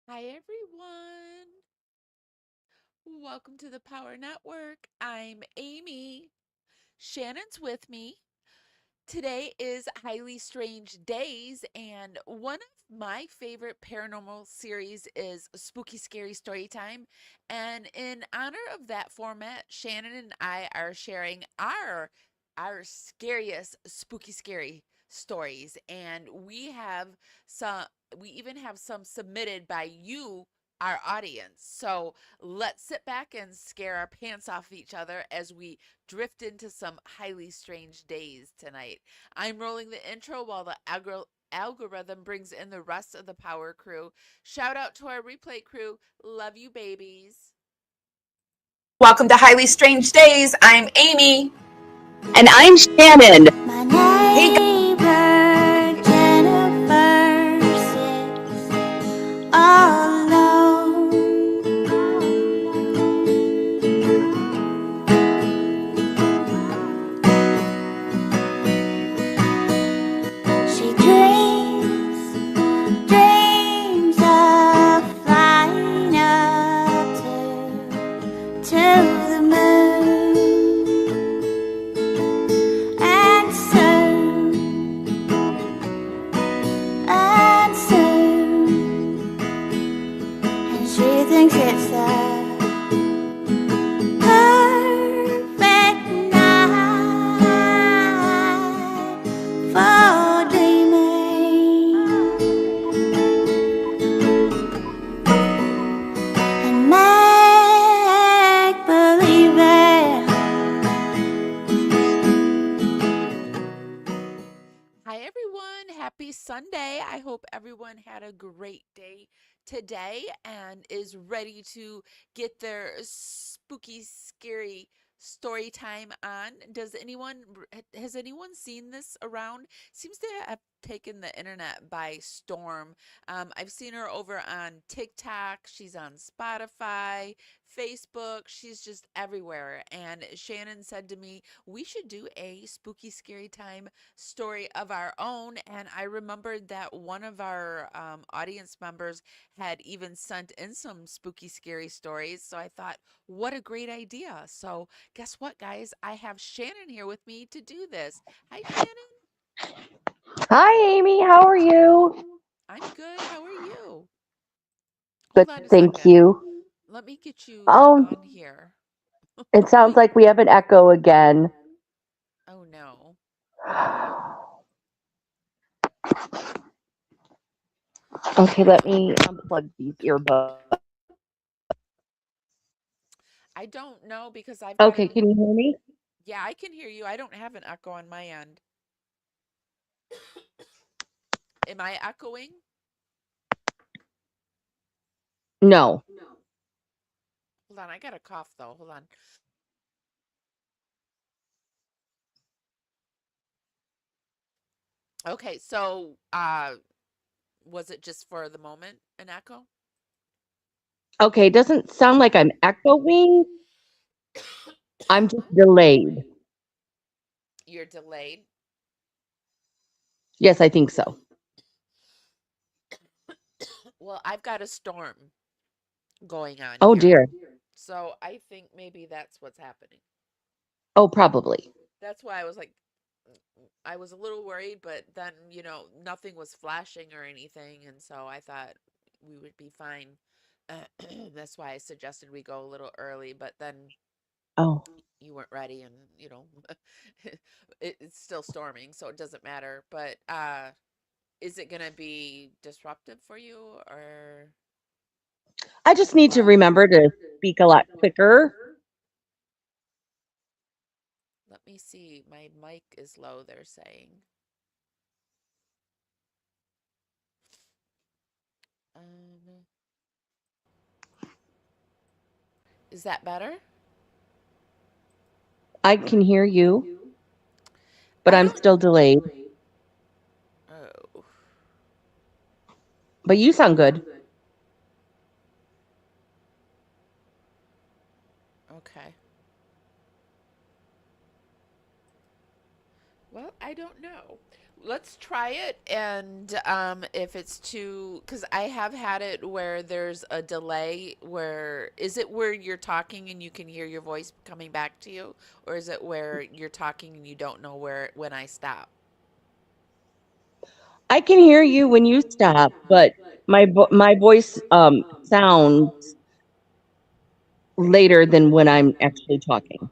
Hi, everyone. Welcome to the Power Network. I'm Amy. Shannon's with me. Today is Highly Strange Daze, and one of my favorite paranormal series is Spooky Scary Storytime. And in honor of that format, Shannon and I are sharing our scariest spooky scary stories. And some we even have some submitted by you, our audience. So let's sit back and scare our pants off each other as we drift into some highly strange days tonight. I'm rolling the intro while the algorithm brings in the rest of the power crew. Shout out to our replay crew. Love you, babies. Welcome to Highly Strange Daze. I'm Amy. And I'm Shannon. My neighbor Jennifer sits all alone. She dreams of flying up to the moon, and soon, and she thinks it's the perfect night for dreaming and make believing. Hi, everyone. Happy Sunday. I hope everyone had a great day today and is ready to get their spooky, scary story time on. Has anyone seen this around? Seems to have taken the internet by storm. I've seen her over on TikTok. She's on Spotify, Facebook. She's just everywhere. And Shannon said to me, we should do a spooky, scary time story of our own. And I remembered that one of our audience members had even sent in some spooky, scary stories. So I thought, what a great idea. So, guess what, guys? I have Shannon here with me to do this. Hi, Shannon. Hi, Amy. How are you? I'm good. How are you? Good, Hold on a thank second. you. Let me get you Um, on here. it Let sounds me. like we have an echo again. Oh, no. Okay, let me unplug these earbuds. I don't know because I've got Okay, an. can you hear me? Yeah, I can hear you. I don't have an echo on my end. Am I echoing? No. Hold on. I got a cough, though. Hold on. Okay, so was it just for the moment an echo? Okay, it doesn't sound like I'm echoing. I'm just delayed. You're delayed. Yes, I think so. Well, I've got a storm going on Oh, here. dear. So I think maybe that's what's happening. Oh, probably. That's why I was like, I was a little worried, but then, nothing was flashing or anything. And so I thought we would be fine. That's why I suggested we go a little early, but then Oh, you weren't ready and, it's still storming, so it doesn't matter. But is it going to be disruptive for you or I just need to remember to speak a lot quicker. let me see. My mic is low, they're saying. Um, is that better? I can hear you, but I I'm don't. still delayed. Oh, But you sound good. okay. Well, I don't know. Let's try it, and if it's too, because I have had it where there's a delay. Where is it where you're talking and you can hear your voice coming back to you, or is it where you're talking and you don't know where when I stop? I can hear you when you stop, but my voice sounds later than when I'm actually talking.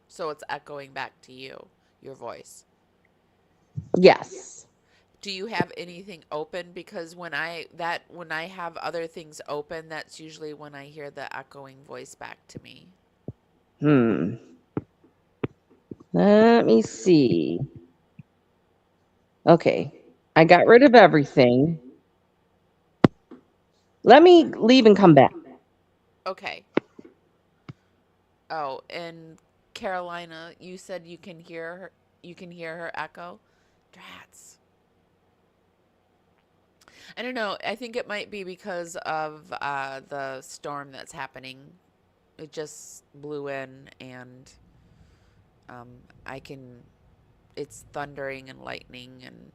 So it's echoing back to you, your voice. Yes. Do you have anything open? Because when I have other things open, that's usually when I hear the echoing voice back to me. Hmm. Let me see. Okay. I got rid of everything. Let me leave and come back. Okay. Oh, and Carolina, you said you can hear her echo? Drats. I don't know. I think it might be because of the storm that's happening. It just blew in, and um, I can. It's thundering and lightning, and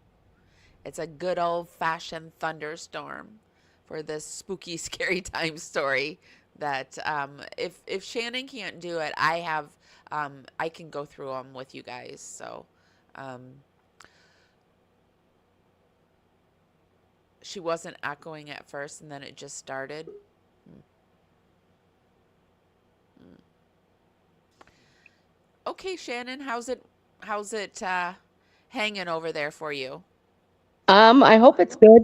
it's a good old fashioned thunderstorm for this spooky, scary time story. That if Shannon can't do it, I can go through them with you guys. So um, she wasn't echoing at first, and then it just started. Mm, mm. Okay, Shannon, how's it hanging over there for you? I hope it's good.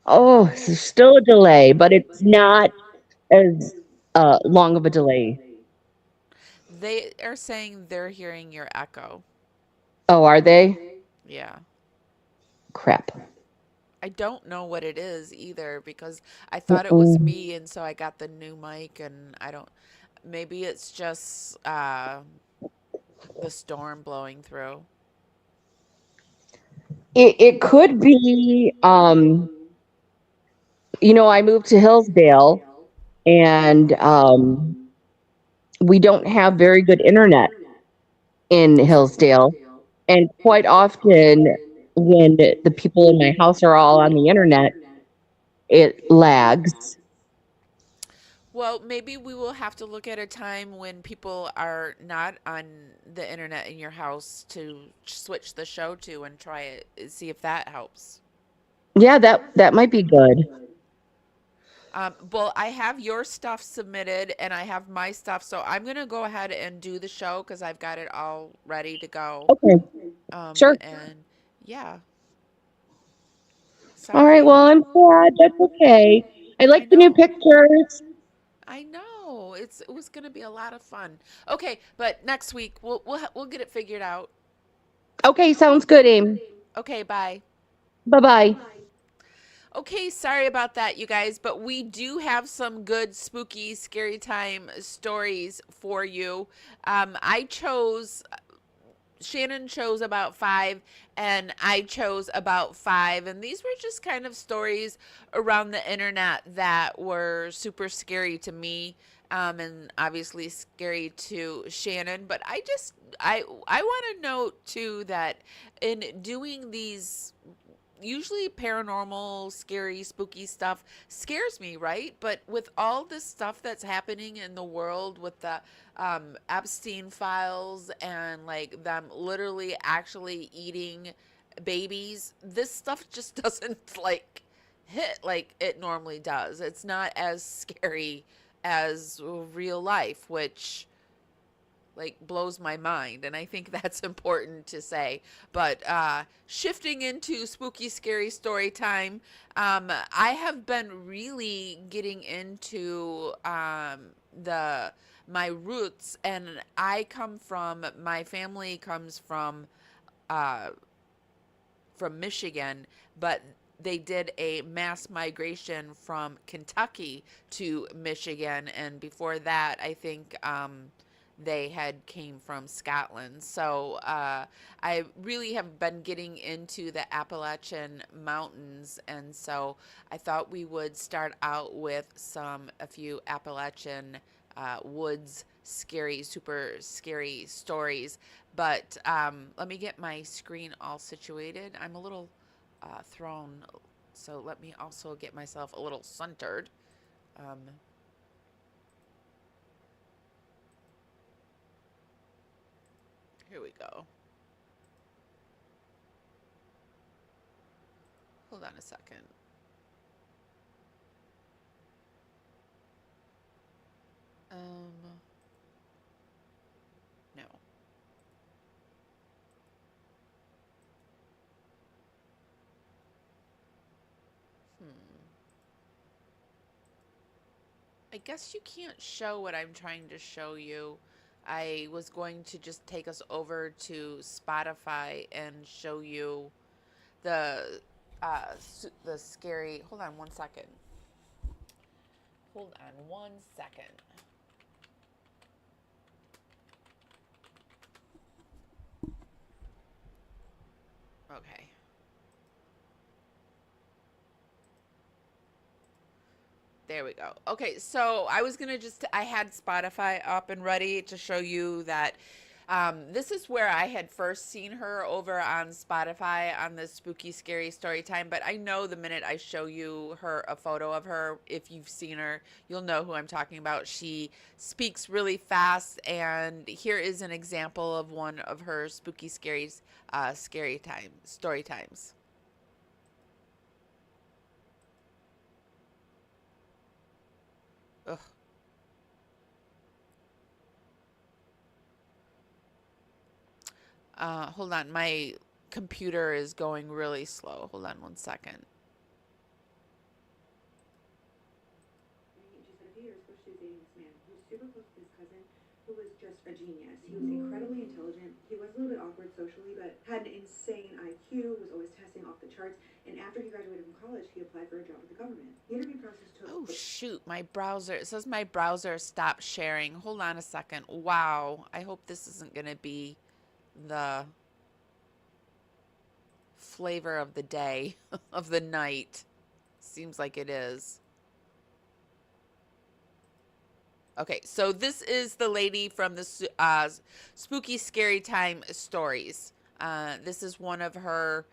Oh, there's still a delay, but it's not as long of a delay. They are saying they're hearing your echo. Oh, are they? Yeah. Crap. I don't know what it is either because I thought it was Mm-mm. me, and so I got the new mic, and I don't. Maybe it's just the storm blowing through. It could be. I moved to Hillsdale, and we don't have very good internet in Hillsdale. And quite often, when the people in my house are all on the internet, it lags. Well, maybe we will have to look at a time when people are not on the internet in your house to switch the show to and try it, see if that helps. Yeah, that might be good. Well, I have your stuff submitted and I have my stuff, so I'm gonna go ahead and do the show because I've got it all ready to go. Okay, sure. And yeah, All right. sorry. Well, I'm sad. That's okay. I I like the new know. pictures. I know. It was gonna be a lot of fun. Okay, but next week we'll get it figured out. Okay, sounds good, Aim. Okay, bye. Bye bye. Okay, sorry about that, you guys, but we do have some good spooky, scary time stories for you. I chose Shannon chose about five, and I chose about five. And these were just kind of stories around the internet that were super scary to me. And obviously scary to Shannon. But I want to note too that in doing these usually paranormal, scary, spooky stuff scares me, right? But with all this stuff that's happening in the world with the Epstein files and like them literally actually eating babies, this stuff just doesn't like hit like it normally does. It's not as scary as real life, which like blows my mind, and I think that's important to say. But shifting into spooky scary story time, I have been really getting into the my roots, and my family comes uh, from Michigan, but they did a mass migration from Kentucky to Michigan, and before that, I think they had came from Scotland. So I really have been getting into the Appalachian Mountains, and so I thought we would start out with a few Appalachian woods super scary stories. But let me get my screen all situated. I'm a little thrown, so let me also get myself a little centered. Here we go. Hold on a second. No. I guess you can't show what I'm trying to show you. I was going to just take us over to Spotify and show you the the scary. Hold on one second. Hold on one second. Okay. There we go. Okay, so I was gonna I had Spotify up and ready to show you that this is where I had first seen her over on Spotify on the Spooky Scary Storytime. But I know the minute I show you a photo of her, if you've seen her, you'll know who I'm talking about. She speaks really fast, and here is an example of one of her Spooky Scary story times. Ugh. Hold on, my computer is going really slow. Hold on one second. She said a few years ago she was dating this man who was super close to his cousin, who was just a genius. He was incredibly intelligent. He was a little bit awkward socially, but had an insane IQ, was always testing off the charts. And after he graduated from college, he applied for a job with the government. The interview process took... Oh, shoot. My browser. It says my browser stopped sharing. Hold on a second. Wow. I hope this isn't going to be the flavor of the day, of the night. Seems like it is. Okay, so this is the lady from the Spooky Scary Time stories. This is one of her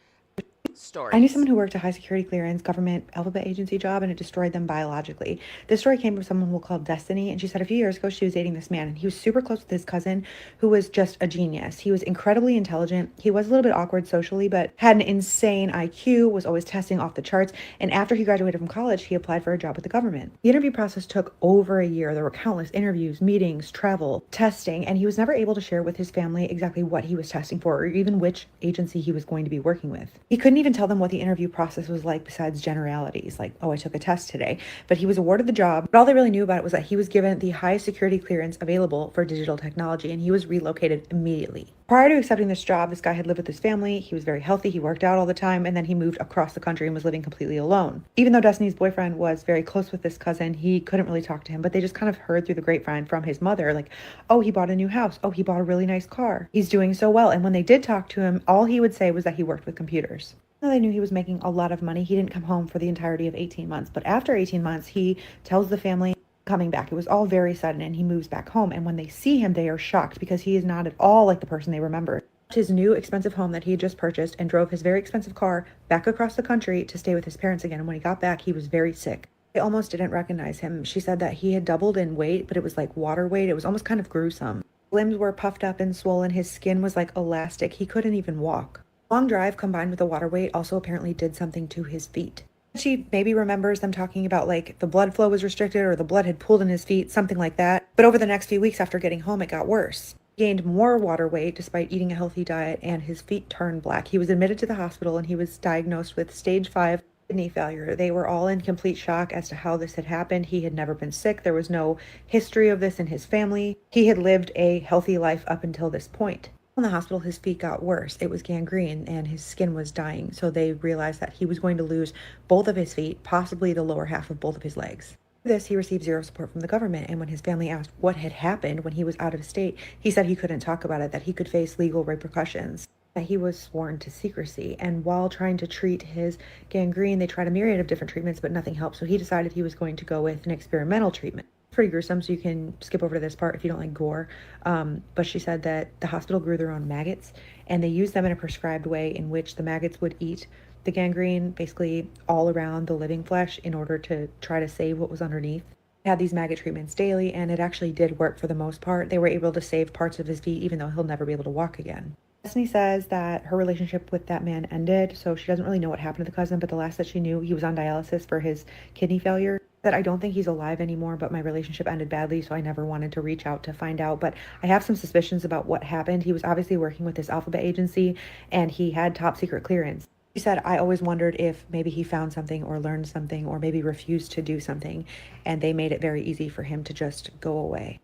stories. I knew someone who worked a high security clearance government alphabet agency job, and it destroyed them biologically. This story came from someone we'll call Destiny, and she said a few years ago she was dating this man, and he was super close with his cousin, who was just a genius. He was incredibly intelligent. He was a little bit awkward socially, but had an insane IQ, was always testing off the charts, and after he graduated from college, he applied for a job with the government. The interview process took over a year. There were countless interviews, meetings, travel, testing, and he was never able to share with his family exactly what he was testing for, or even which agency he was going to be working with. He couldn't even tell them what the interview process was like besides generalities, like, oh, I took a test today. But he was awarded the job, but all they really knew about it was that he was given the highest security clearance available for digital technology, and he was relocated immediately. Prior to accepting this job, this guy had lived with his family. He was very healthy. He worked out all the time, and then he moved across the country and was living completely alone. Even though Destiny's boyfriend was very close with this cousin, he couldn't really talk to him, but they just kind of heard through the grapevine from his mother, like, oh, he bought a new house. Oh, he bought a really nice car. He's doing so well. And when they did talk to him, all he would say was that he worked with computers. They knew he was making a lot of money. He didn't come home for the entirety of 18 months. But after 18 months, he tells the family coming back. It was all very sudden, and he moves back home. And when they see him, they are shocked because he is not at all like the person they remember. His new expensive home that he had just purchased and drove his very expensive car back across the country to stay with his parents again. And when he got back, he was very sick. They almost didn't recognize him. She said that he had doubled in weight, but it was like water weight. It was almost kind of gruesome. Limbs were puffed up and swollen. His skin was like elastic. He couldn't even walk. Long drive combined with the water weight also apparently did something to his feet. She maybe remembers them talking about like the blood flow was restricted or the blood had pooled in his feet, something like that. But over the next few weeks after getting home, it got worse. He gained more water weight despite eating a healthy diet, and his feet turned black. He was admitted to the hospital, and he was diagnosed with stage 5 kidney failure. They were all in complete shock as to how this had happened. He had never been sick. There was no history of this in his family. He had lived a healthy life up until this point. In the hospital, his feet got worse. It was gangrene and his skin was dying. So they realized that he was going to lose both of his feet, possibly the lower half of both of his legs. For this, he received zero support from the government. And when his family asked what had happened when he was out of state, he said he couldn't talk about it, that he could face legal repercussions, that he was sworn to secrecy. And while trying to treat his gangrene, they tried a myriad of different treatments, but nothing helped. So he decided he was going to go with an experimental treatment. pretty gruesome, so you can skip over to this part if you don't like gore. But she said that the hospital grew their own maggots, and they used them in a prescribed way in which the maggots would eat the gangrene basically all around the living flesh in order to try to save what was underneath. They had these maggot treatments daily, and it actually did work for the most part. They were able to save parts of his feet, even though he'll never be able to walk again. Destiny says that her relationship with that man ended, so she doesn't really know what happened to the cousin, but the last that she knew, he was on dialysis for his kidney failure. That I don't think he's alive anymore, but my relationship ended badly, so I never wanted to reach out to find out. But I have some suspicions about what happened. He was obviously working with this alphabet agency, and he had top secret clearance. She said, I always wondered if maybe he found something or learned something or maybe refused to do something, and they made it very easy for him to just go away.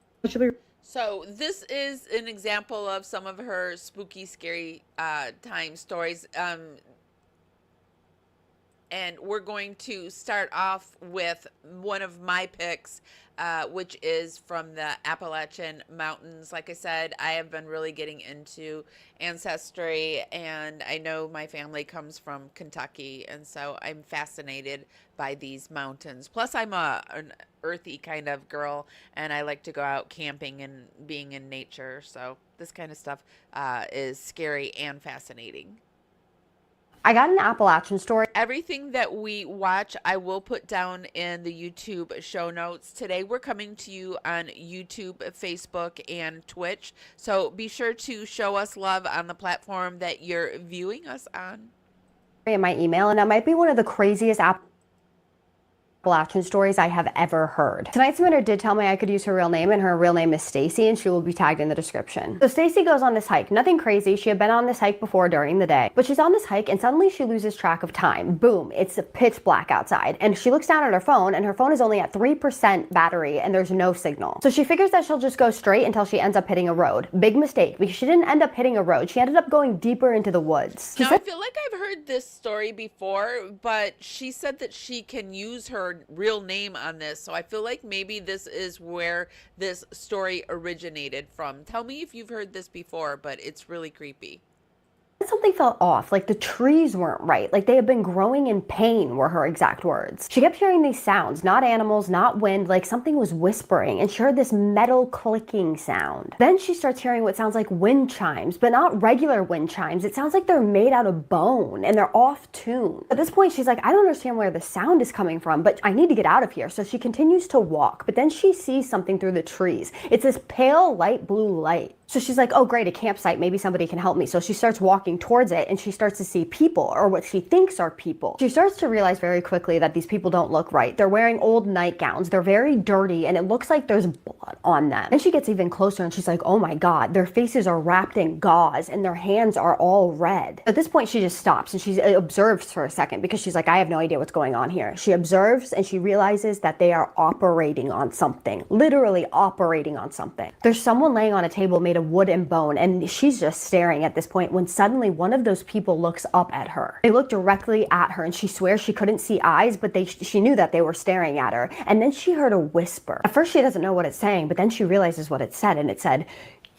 So this is an example of some of her spooky, scary time stories. And we're going to start off with one of my picks, which is from the Appalachian Mountains. Like I said, I have been really getting into ancestry, and I know my family comes from Kentucky, and so I'm fascinated by these mountains. Plus, I'm an earthy kind of girl, and I like to go out camping and being in nature. So this kind of stuff is scary and fascinating. I got an Appalachian story. Everything that we watch, I will put down in the YouTube show notes. Today, we're coming to you on YouTube, Facebook, and Twitch. So be sure to show us love on the platform that you're viewing us on. In my email, and that might be one of the craziest Appalachian stories I have ever heard. Tonight's submitter did tell me I could use her real name, and her real name is Stacy, and she will be tagged in the description. So Stacy goes on this hike. Nothing crazy. She had been on this hike before during the day, but she's on this hike and suddenly she loses track of time. Boom, it's pitch black outside, and she looks down at her phone, and her phone is only at 3% battery and there's no signal. So she figures that she'll just go straight until she ends up hitting a road. Big mistake, because she didn't end up hitting a road. She ended up going deeper into the woods. Now, I feel like I've heard this story before, but she said that she can use her real name on this, so I feel like maybe this is where this story originated from. Tell me if you've heard this before, but it's really creepy. Something felt off, like the trees weren't right, like they had been growing in pain, were her exact words. She kept hearing these sounds, not animals, not wind, like something was whispering, and she heard this metal clicking sound. Then she starts hearing what sounds like wind chimes, but not regular wind chimes. It sounds like they're made out of bone, and they're off tune. At this point, she's like, I don't understand where the sound is coming from, but I need to get out of here. So she continues to walk, but then she sees something through the trees. It's this pale light blue light. So she's like, oh great, a campsite, maybe somebody can help me. So she starts walking towards it, and she starts to see people, or what she thinks are people. She starts to realize very quickly that these people don't look right. They're wearing old nightgowns, they're very dirty, and it looks like there's blood on them. Then she gets even closer and she's like, oh my God, their faces are wrapped in gauze and their hands are all red. At this point, she just stops and she observes for a second, because she's like, I have no idea what's going on here. She observes and she realizes that they are operating on something, literally operating on something. There's someone laying on a table made of wood and bone, and she's just staring at this point when suddenly one of those people looks up at her. They look directly at her, and she swears she couldn't see eyes, but she knew that they were staring at her. And then she heard a whisper. At first she doesn't know what it's saying, but then she realizes what it said, and it said,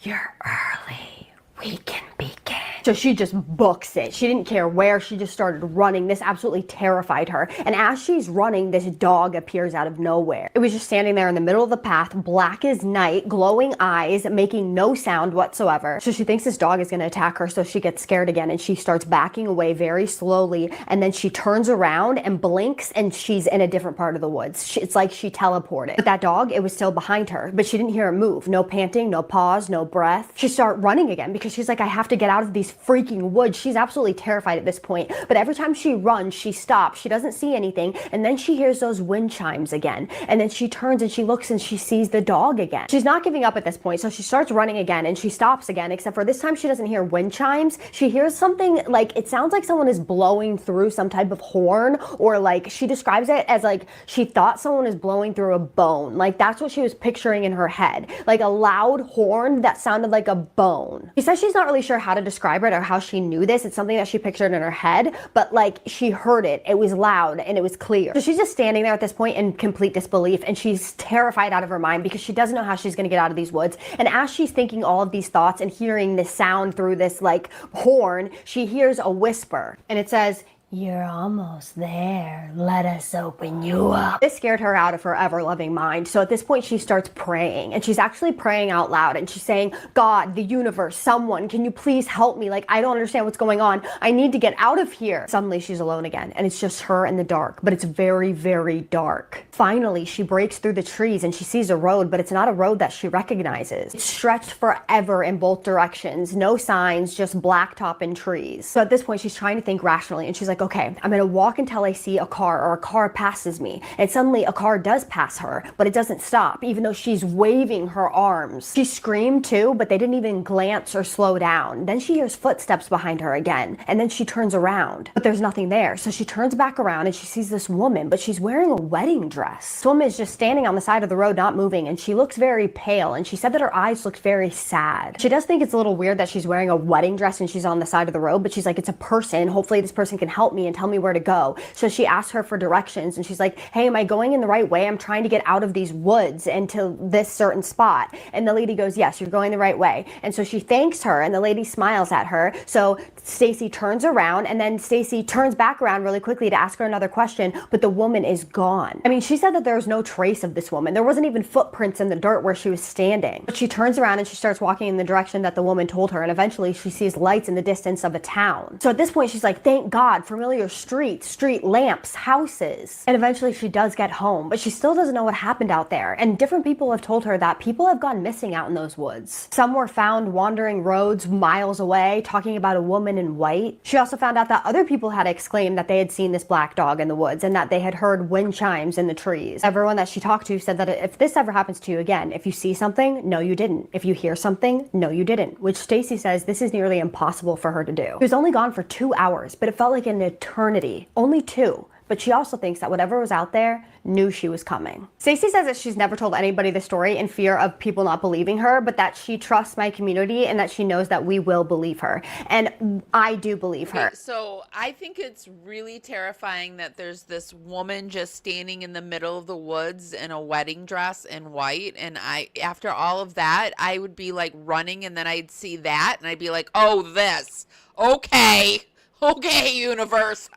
"You're early. We can begin." So she just books it. She didn't care where, she just started running. This absolutely terrified her. And as she's running, this dog appears out of nowhere. It was just standing there in the middle of the path, black as night, glowing eyes, making no sound whatsoever. So she thinks this dog is gonna attack her, so she gets scared again and she starts backing away very slowly, and then she turns around and blinks and she's in a different part of the woods. It's like she teleported. But that dog, it was still behind her, but she didn't hear it move. No panting, no pause, no breath. She started running again because she's like, I have to get out of these freaking woods. She's absolutely terrified at this point. But every time she runs, she stops. She doesn't see anything. And then she hears those wind chimes again. And then she turns and she looks and she sees the dog again. She's not giving up at this point. So she starts running again and she stops again, except for this time she doesn't hear wind chimes. She hears something like, it sounds like someone is blowing through some type of horn, or like she describes it as like she thought someone is blowing through a bone. Like that's what she was picturing in her head. Like a loud horn that sounded like a bone. She says she's not really sure how to describe it or how she knew this. It's something that she pictured in her head, but like she heard it. It was loud and it was clear. So she's just standing there at this point in complete disbelief, and she's terrified out of her mind because she doesn't know how she's going to get out of these woods. And as she's thinking all of these thoughts and hearing this sound through this like horn, she hears a whisper, and it says, You're almost there. Let us open you up. This scared her out of her ever-loving mind. So at this point, she starts praying. And she's actually praying out loud. And she's saying, God, the universe, someone, can you please help me? Like, I don't understand what's going on. I need to get out of here. Suddenly, she's alone again. And it's just her in the dark. But it's very, very dark. Finally, she breaks through the trees and she sees a road. But it's not a road that she recognizes. It's stretched forever in both directions. No signs, just blacktop and trees. So at this point, she's trying to think rationally. And she's like, okay, I'm gonna walk until I see a car or a car passes me. And suddenly a car does pass her, but it doesn't stop, even though she's waving her arms. She screamed too, but they didn't even glance or slow down. Then she hears footsteps behind her again, and then she turns around, but there's nothing there. So she turns back around and she sees this woman, but she's wearing a wedding dress. This woman is just standing on the side of the road, not moving, and she looks very pale, and she said that her eyes looked very sad. She does think it's a little weird that she's wearing a wedding dress and she's on the side of the road, but she's like, it's a person. Hopefully this person can help me and tell me where to go. So she asks her for directions and she's like, hey, am I going in the right way? I'm trying to get out of these woods and to this certain spot. And the lady goes, yes, you're going the right way. And so she thanks her and the lady smiles at her. So Stacy turns around and then Stacy turns back around really quickly to ask her another question, but the woman is gone. I mean, she said that there was no trace of this woman. There wasn't even footprints in the dirt where she was standing. But she turns around and she starts walking in the direction that the woman told her. And eventually she sees lights in the distance of a town. So at this point, she's like, thank God, familiar streets, street lamps, houses. And eventually she does get home, but she still doesn't know what happened out there. And different people have told her that people have gone missing out in those woods. Some were found wandering roads miles away, talking about a woman in white. She also found out that other people had exclaimed that they had seen this black dog in the woods and that they had heard wind chimes in the trees. Everyone that she talked to said that if this ever happens to you again, if you see something, no, you didn't. If you hear something, no, you didn't. Which Stacy says this is nearly impossible for her to do. She was only gone for 2 hours, but it felt like an eternity. Only 2. But she also thinks that whatever was out there knew she was coming. Stacy says that she's never told anybody the story in fear of people not believing her, but that she trusts my community and that she knows that we will believe her. And I do believe her. Okay, so I think it's really terrifying that there's this woman just standing in the middle of the woods in a wedding dress in white. And after all of that, I would be like running and then I'd see that and I'd be like, oh, this. Okay, universe.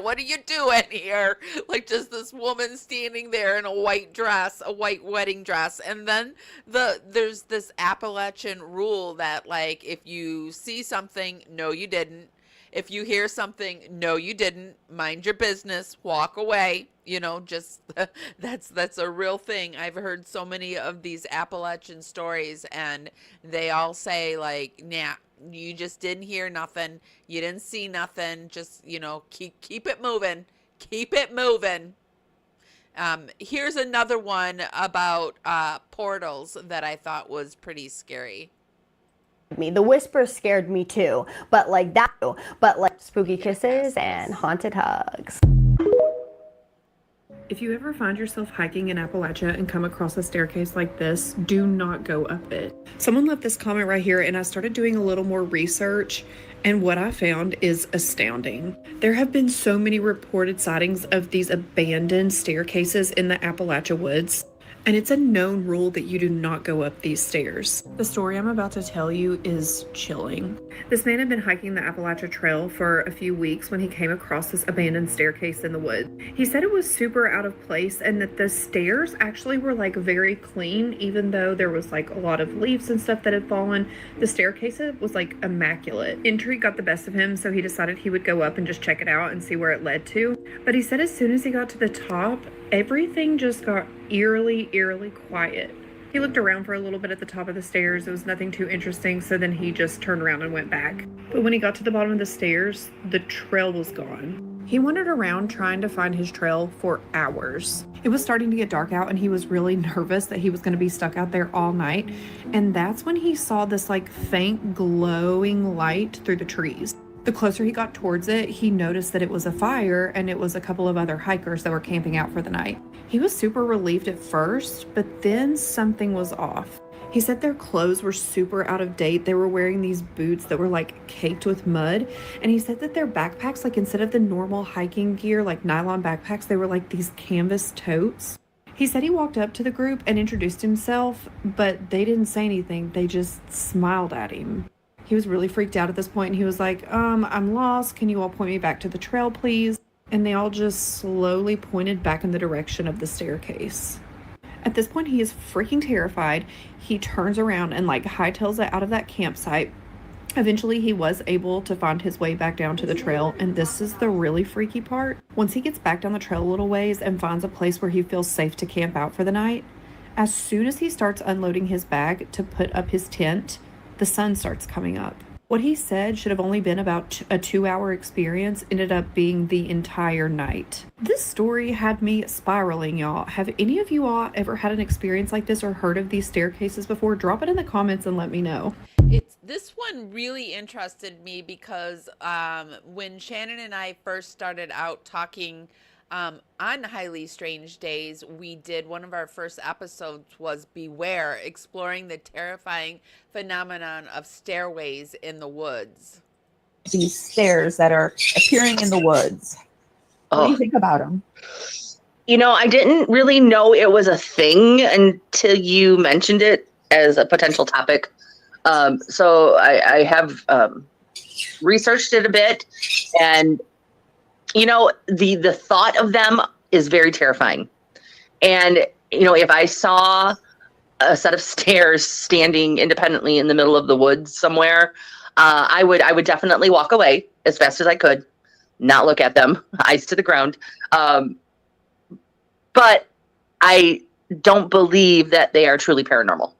What are you doing here? Like just this woman standing there in a white dress, a white wedding dress. And then there's this Appalachian rule that like if you see something, no you didn't. If you hear something, no you didn't. Mind your business, walk away. You know, just that's a real thing. I've heard so many of these Appalachian stories and they all say like, nah, you just didn't hear nothing. You didn't see nothing. Just, you know, keep it moving. Keep it moving. Here's another one about portals that I thought was pretty scary. The whispers scared me too, but like spooky kisses and haunted hugs. If you ever find yourself hiking in Appalachia and come across a staircase like this, do not go up it. Someone left this comment right here and I started doing a little more research and what I found is astounding. There have been so many reported sightings of these abandoned staircases in the Appalachia woods. And it's a known rule that you do not go up these stairs. The story I'm about to tell you is chilling. This man had been hiking the Appalachia Trail for a few weeks when he came across this abandoned staircase in the woods. He said it was super out of place and that the stairs actually were like very clean, even though there was like a lot of leaves and stuff that had fallen. The staircase was like immaculate. Intrigue got the best of him, so he decided he would go up and just check it out and see where it led to. But he said as soon as he got to the top, everything just got eerily quiet. He looked around for a little bit at the top of the stairs. It was nothing too interesting, so then he just turned around and went back. But when he got to the bottom of the stairs, the trail was gone. He wandered around trying to find his trail for hours. It was starting to get dark out and he was really nervous that he was going to be stuck out there all night. And that's when he saw this like faint glowing light through the trees. The closer he got towards it, he noticed that it was a fire and it was a couple of other hikers that were camping out for the night. He was super relieved at first, but then something was off. He said their clothes were super out of date. They were wearing these boots that were like caked with mud. And he said that their backpacks, like instead of the normal hiking gear, like nylon backpacks, they were like these canvas totes. He said he walked up to the group and introduced himself, but they didn't say anything. They just smiled at him. He was really freaked out at this point, and he was like, I'm lost. Can you all point me back to the trail, please? And they all just slowly pointed back in the direction of the staircase. At this point, he is freaking terrified. He turns around and like hightails it out of that campsite. Eventually, he was able to find his way back down to the trail, and this is the really freaky part. Once he gets back down the trail a little ways and finds a place where he feels safe to camp out for the night, as soon as he starts unloading his bag to put up his tent, the sun starts coming up. What he said should have only been about a 2-hour experience ended up being the entire night. This story had me spiraling, y'all. Have any of you all ever had an experience like this or heard of these staircases before? Drop it in the comments and let me know. This one really interested me because when Shannon and I first started out talking on Highly Strange Daze, we did one of our first episodes was Beware, exploring the terrifying phenomenon of stairways in the woods. These stairs that are appearing in the woods. What do you think about them? You know, I didn't really know it was a thing until you mentioned it as a potential topic. So I have researched it a bit, and you know, the thought of them is very terrifying. And you know, if I saw a set of stairs standing independently in the middle of the woods somewhere, I would definitely walk away as fast as I could, not look at them, eyes to the ground. But I don't believe that they are truly paranormal.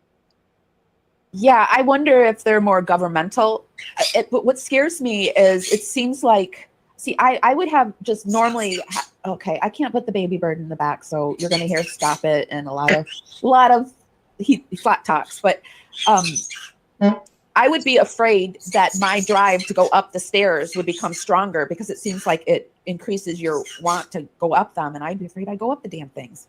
Yeah, I wonder if they're more governmental. But what scares me is it seems like, see, I would have just normally, okay, I can't put the baby bird in the back, so you're going to hear stop it and a lot of flat talks. But I would be afraid that my drive to go up the stairs would become stronger because it seems like it increases your want to go up them. And I'd be afraid I'd go up the damn things.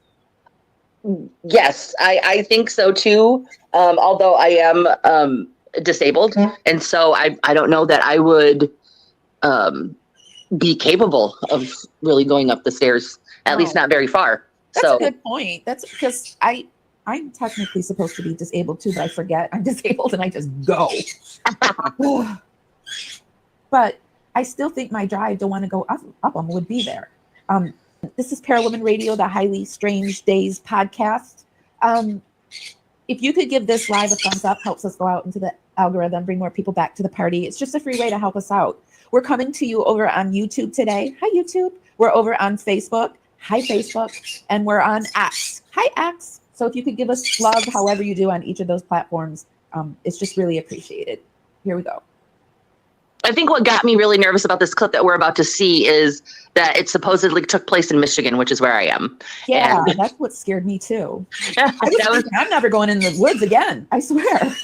Yes, I think so too. Although I am disabled, and so I don't know that I would be capable of really going up the stairs, at least not very far. That's so a good point. That's because I'm technically supposed to be disabled too, but I forget I'm disabled and I just go. But I still think my drive to want to go up them would be there. This is Parawoman Radio, the Highly Strange Daze podcast. If you could give this live a thumbs up, helps us go out into the algorithm, bring more people back to the party. It's just a free way to help us out. We're coming to you over on YouTube today. Hi, YouTube. We're over on Facebook. Hi, Facebook. And we're on X. Hi, X. So if you could give us love, however you do on each of those platforms, it's just really appreciated. Here we go. I think what got me really nervous about this clip that we're about to see is that it supposedly took place in Michigan, which is where I am. Yeah, that's what scared me too. I'm never going in the woods again, I swear.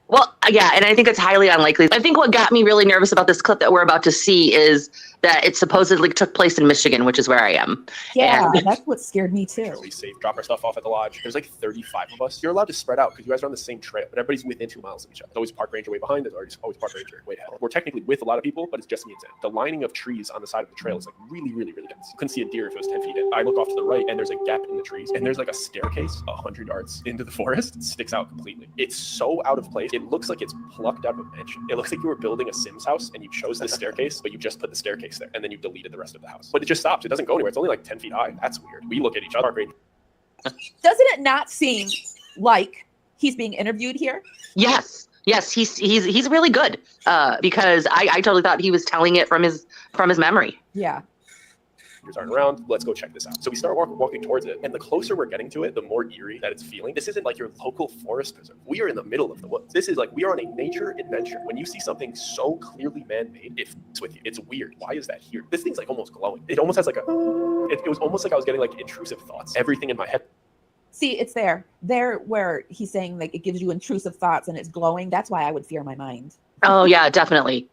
Well, yeah, and I think it's highly unlikely. I think what got me really nervous about this clip that we're about to see is that it supposedly took place in Michigan, which is where I am. Yeah, that's what scared me too. We safe, drop our stuff off at the lodge. There's like 35 of us. You're allowed to spread out because you guys are on the same trail, but everybody's within 2 miles of each other. There's always park ranger way behind. There's always park ranger way ahead. We're technically with a lot of people, but it's just me and Zen. The lining of trees on the side of the trail is like really, really, really dense. You couldn't see a deer if it was 10 feet in. I look off to the right and there's a gap in the trees and there's like a staircase 100 yards into the forest. It sticks out completely. It's so out of place. It looks like it's plucked out of a mansion. It looks like you were building a Sims house and you chose this staircase, but you just put the staircase there and then you deleted the rest of the house. But it just stops. It doesn't go anywhere. It's only like 10 feet high. That's weird. We look at each other. Doesn't it not seem like he's being interviewed here? Yes, he's really good because I totally thought he was telling it from his memory. Yeah. Aren't around. Let's go check this out. So we start walking towards it, and the closer we're getting to it, the more eerie that it's feeling. This isn't like your local forest preserve. We are in the middle of the woods. This is like we are on a nature adventure. When you see something so clearly man-made, it fits with you. It's weird. Why is that here? This thing's like almost glowing. It almost has like it was almost like I was getting like intrusive thoughts. Everything in my head. See, it's there where he's saying like it gives you intrusive thoughts and it's glowing. That's why I would fear my mind. Oh yeah, definitely.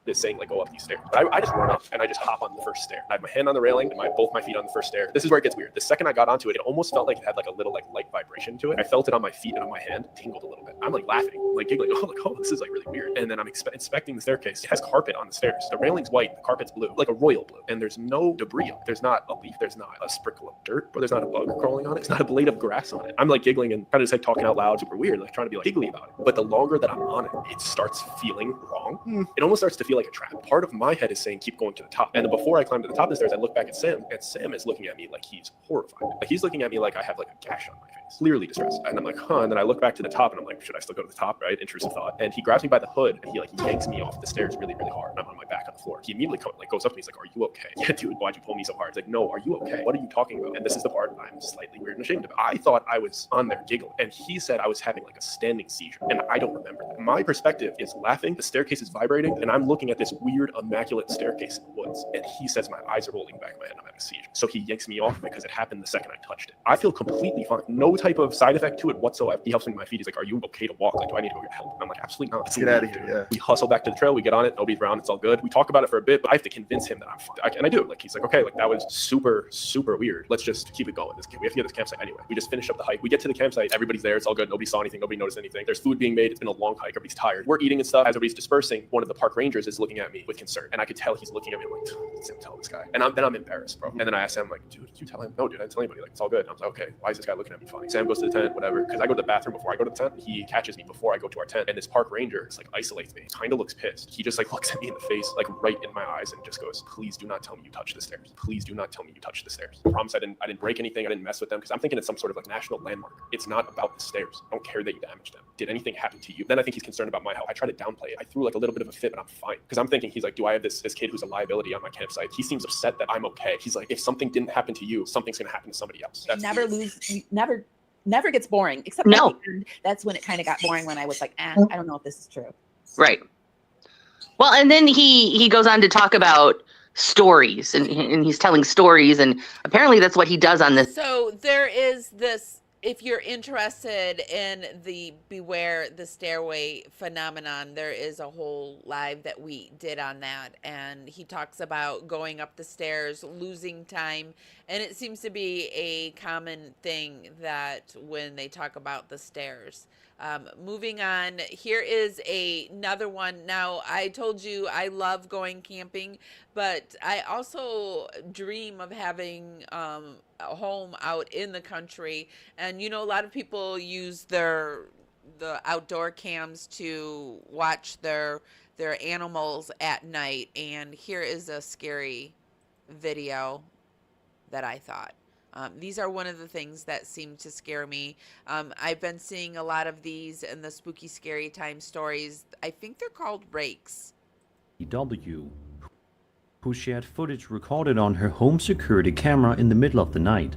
is saying like go up these stairs. But I just run up and I just hop on the first stair. I have my hand on the railing and both my feet on the first stair. This is where it gets weird. The second I got onto it, it almost felt like it had like a little like light vibration to it. I felt it on my feet and on my hand, tingled a little bit. I'm like laughing, like giggling. Oh, this is like really weird. And then I'm inspecting the staircase. It has carpet on the stairs. The railing's white, the carpet's blue, like a royal blue. And there's no debris on it. There's not a leaf, there's not a sprinkle of dirt, but there's not a bug crawling on it. It's not a blade of grass on it. I'm like giggling and kind of just like talking out loud, super weird, like trying to be like giggly about it. But the longer that I'm on it, it starts feeling wrong. It almost starts to feel like a trap. Part of my head is saying keep going to the top. And then before I climb to the top of the stairs, I look back at Sam, and Sam is looking at me like he's horrified. Like he's looking at me like I have like a gash on my face, clearly distressed. And I'm like, huh. And then I look back to the top and I'm like, should I still go to the top, right? Intrusive thought. And he grabs me by the hood and he like yanks me off the stairs really, really hard. And I'm on my back on the floor. He immediately goes up to me. He's like, are you okay? Yeah, dude, why'd you pull me so hard? He's like, no, are you okay? What are you talking about? And this is the part I'm slightly weird and ashamed of. I thought I was on there giggling, and he said I was having like a standing seizure, and I don't remember that. My perspective is laughing, the staircase is vibrating, and I'm looking at this weird, immaculate staircase in the woods, and he says my eyes are rolling back in my head and I'm having a seizure. So he yanks me off because it happened the second I touched it. I feel completely fine. No type of side effect to it whatsoever. He helps me with my feet. He's like, are you okay to walk? Like, do I need to go get help? And I'm like, absolutely not. Get out of here, yeah. We hustle back to the trail, we get on it, nobody's around, it's all good. We talk about it for a bit, but I have to convince him that I'm fine. And I do. Like, he's like, okay, like that was super, super weird. Let's just keep it going. We have to get this campsite anyway. We just finish up the hike. We get to the campsite, everybody's there, it's all good. Nobody saw anything, nobody noticed anything. There's food being made, it's been a long hike, everybody's tired. We're eating and stuff. As everybody's dispersing, one of the park rangers is looking at me with concern. And I could tell he's looking at me like, Sam, tell this guy. And I'm embarrassed, bro. And then I asked Sam, like, dude, did you tell him? No, dude, I didn't tell anybody. Like, it's all good. And I was like, okay, why is this guy looking at me funny? Sam goes to the tent, whatever. Because I go to the bathroom before I go to the tent. He catches me before I go to our tent. And this park ranger just like isolates me. Kind of looks pissed. He just like looks at me in the face, like right in my eyes, and just goes, please do not tell me you touched the stairs. Please do not tell me you touched the stairs. I promise I didn't break anything. I didn't mess with them, because I'm thinking it's some sort of like national landmark. It's not about the stairs. I don't care that you damaged them. Did anything happen to you? Then I think he's concerned about my health. I try to downplay it. I threw like a little bit of a fit, but I'm fine. Because I'm thinking he's like, do I have this kid who's a liability on my campsite? He seems upset that I'm okay. He's like, if something didn't happen to you, something's gonna happen to somebody else. That's never gets boring, except No. that's when it kind of got boring, when I was like, I don't know if this is true. Right. Well, and then he goes on to talk about stories, and he's telling stories, and apparently that's what he does on this. So there is this, if you're interested in the Beware the Stairway phenomenon, there is a whole live that we did on that. And he talks about going up the stairs, losing time. And it seems to be a common thing that when they talk about the stairs. Moving on, here is another one. Now, I told you I love going camping, but I also dream of having a home out in the country. And, you know, a lot of people use the outdoor cams to watch their animals at night. And here is a scary video that I thought. These are one of the things that seem to scare me. I've been seeing a lot of these in the Spooky Scary Time stories. I think they're called rakes. W, who shared footage recorded on her home security camera in the middle of the night.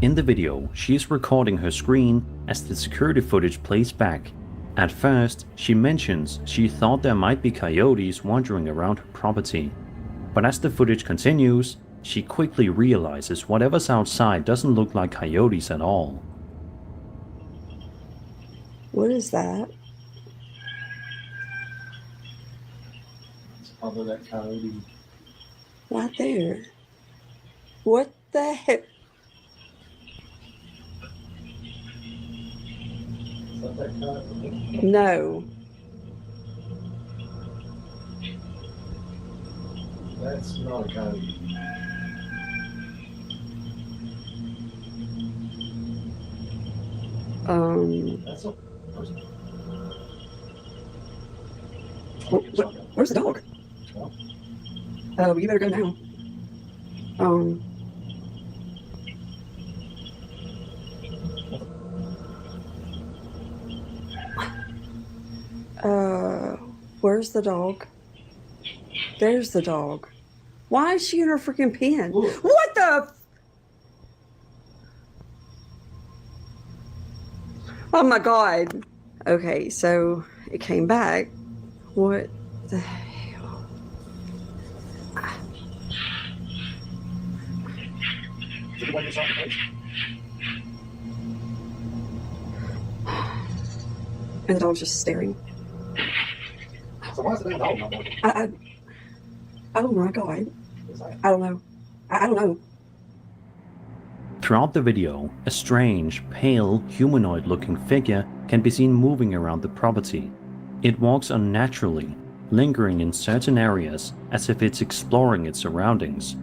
In the video, she is recording her screen as the security footage plays back. At first, she mentions she thought there might be coyotes wandering around her property. But as the footage continues, she quickly realizes whatever's outside doesn't look like coyotes at all. What is that? It's probably that coyote. Right there. What the heck? Is that coyote? No. That's not a coyote. That's a person. Where's the dog? Oh, you better go now. Where's the dog? There's the dog. Why is she in her freaking pen? Ooh. What the? Oh my God. Okay, so it came back. What the hell? Is it the one you saw in the place? And the dog's just staring. So why is it that dog not barking? I Oh my god. I don't know. I don't know. Throughout the video, a strange, pale, humanoid-looking figure can be seen moving around the property. It walks unnaturally, lingering in certain areas as if it's exploring its surroundings.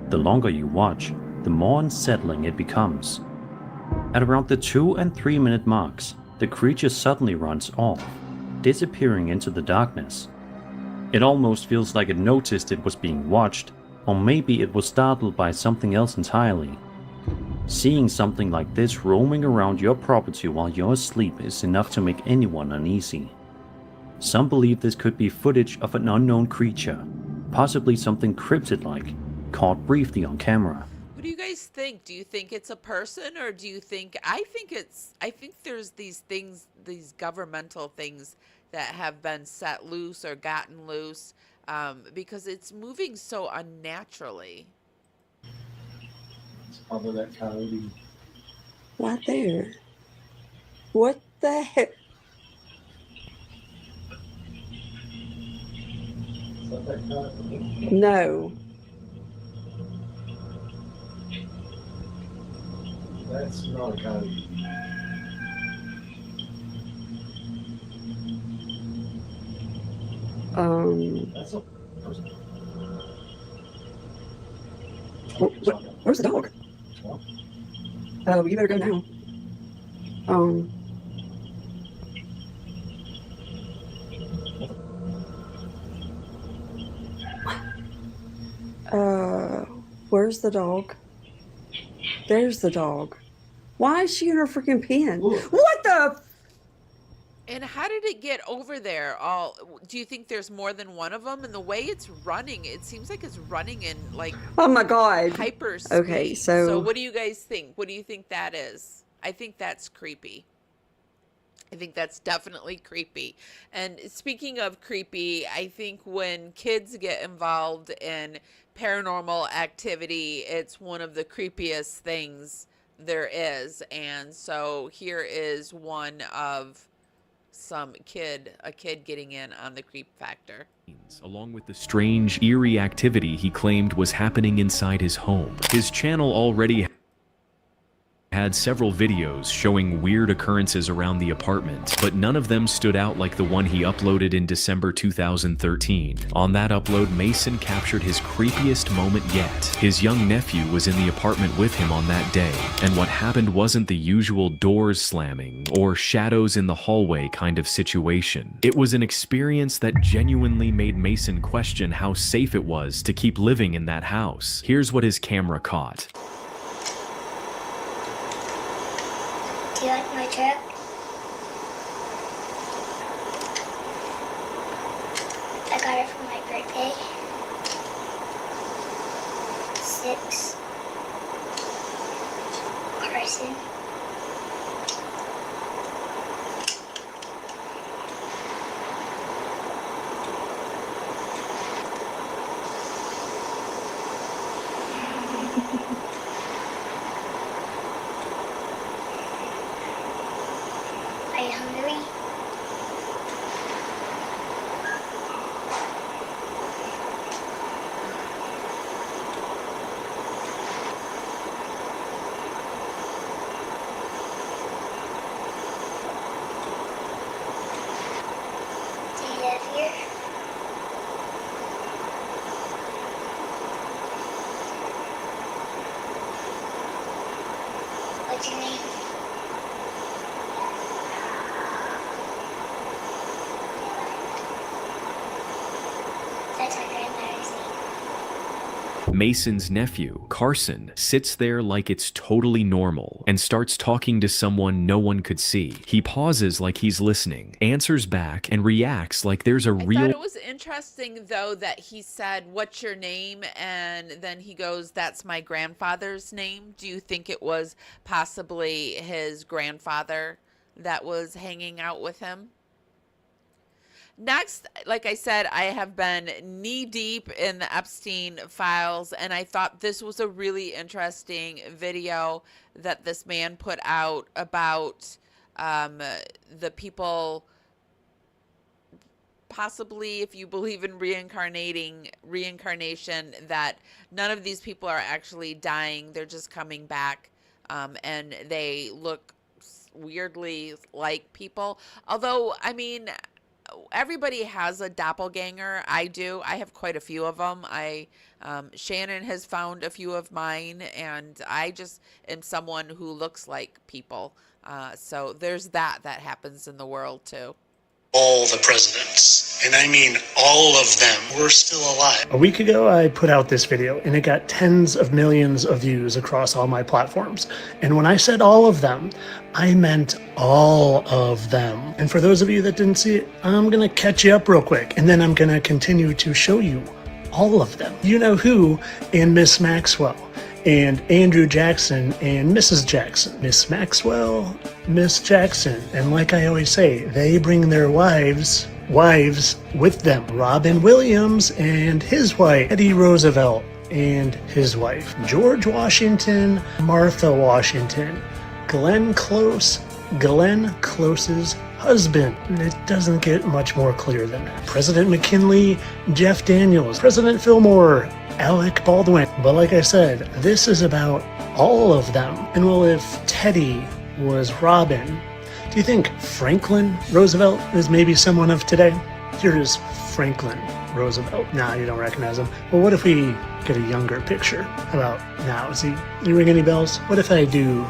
The longer you watch, the more unsettling it becomes. At around the 2 and 3 minute marks, the creature suddenly runs off, disappearing into the darkness. It almost feels like it noticed it was being watched, or maybe it was startled by something else entirely. Seeing something like this roaming around your property while you're asleep is enough to make anyone uneasy. Some believe this could be footage of an unknown creature, possibly something cryptid-like, caught briefly on camera. What do you guys think? Do you think it's a person, or do you think I think there's these things, these governmental things that have been set loose or gotten loose because it's moving so unnaturally. It's probably that coyote. Right there. What the heck? Is that that coyote? No. That's not a coyote. That's a person. Where's the dog? Oh, you better go now. Where's the dog? There's the dog. Why is she in her freaking pen? What the? And how did it get over there? Do you think there's more than one of them? And the way it's running, it seems like it's running in like Oh my god. hyper speed. Okay, so what do you guys think? What do you think that is? I think that's creepy. I think that's definitely creepy. And speaking of creepy, I think when kids get involved in paranormal activity, it's one of the creepiest things there is. And so here is one of a kid getting in on the creep factor. Along with the strange, eerie activity he claimed was happening inside his home. His channel already had several videos showing weird occurrences around the apartment, but none of them stood out like the one he uploaded in December 2013. On that upload, Mason captured his creepiest moment yet. His young nephew was in the apartment with him on that day, and what happened wasn't the usual doors slamming or shadows in the hallway kind of situation. It was an experience that genuinely made Mason question how safe it was to keep living in that house. Here's what his camera caught. Do you like my truck? I got it for my birthday. 6. Carson. Are you hungry? Do you live here? What's your name? That's my grandmother's name. Mason's nephew, Carson, sits there like it's totally normal and starts talking to someone no one could see. He pauses like he's listening, answers back, and reacts like there's a I thought real it was interesting, though, that he said, "What's your name?" And then he goes, "That's my grandfather's name." Do you think it was possibly his grandfather that was hanging out with him? Next, like I said, I have been knee deep in the Epstein files, and I thought this was a really interesting video that this man put out about the people possibly, if you believe in reincarnation, that none of these people are actually dying. They're just coming back, and they look weirdly like people. Although, I mean, everybody has a doppelganger. I do. I have quite a few of them. Shannon has found a few of mine, and I just am someone who looks like people. So there's that happens in the world too. All the presidents, and I mean all of them, were still alive. A week ago, I put out this video, and it got tens of millions of views across all my platforms. And when I said all of them, I meant all of them. And for those of you that didn't see it, I'm gonna catch you up real quick, and then I'm gonna continue to show you all of them. You know who, and Miss Maxwell, and Andrew Jackson, and Mrs. Jackson. Miss Maxwell, Miss Jackson. And like I always say, they bring their wives with them. Robin Williams and his wife, Teddy Roosevelt and his wife, George Washington, Martha Washington, Glenn Close's husband. It doesn't get much more clear than that. President McKinley, Jeff Daniels, President Fillmore, Alec Baldwin. But like I said, this is about all of them. And well, if Teddy was Robin, do you think Franklin Roosevelt is maybe someone of today? Here's Franklin Roosevelt. Nah, you don't recognize him. Well, what if we get a younger picture? How about now? You ring any bells? What if I do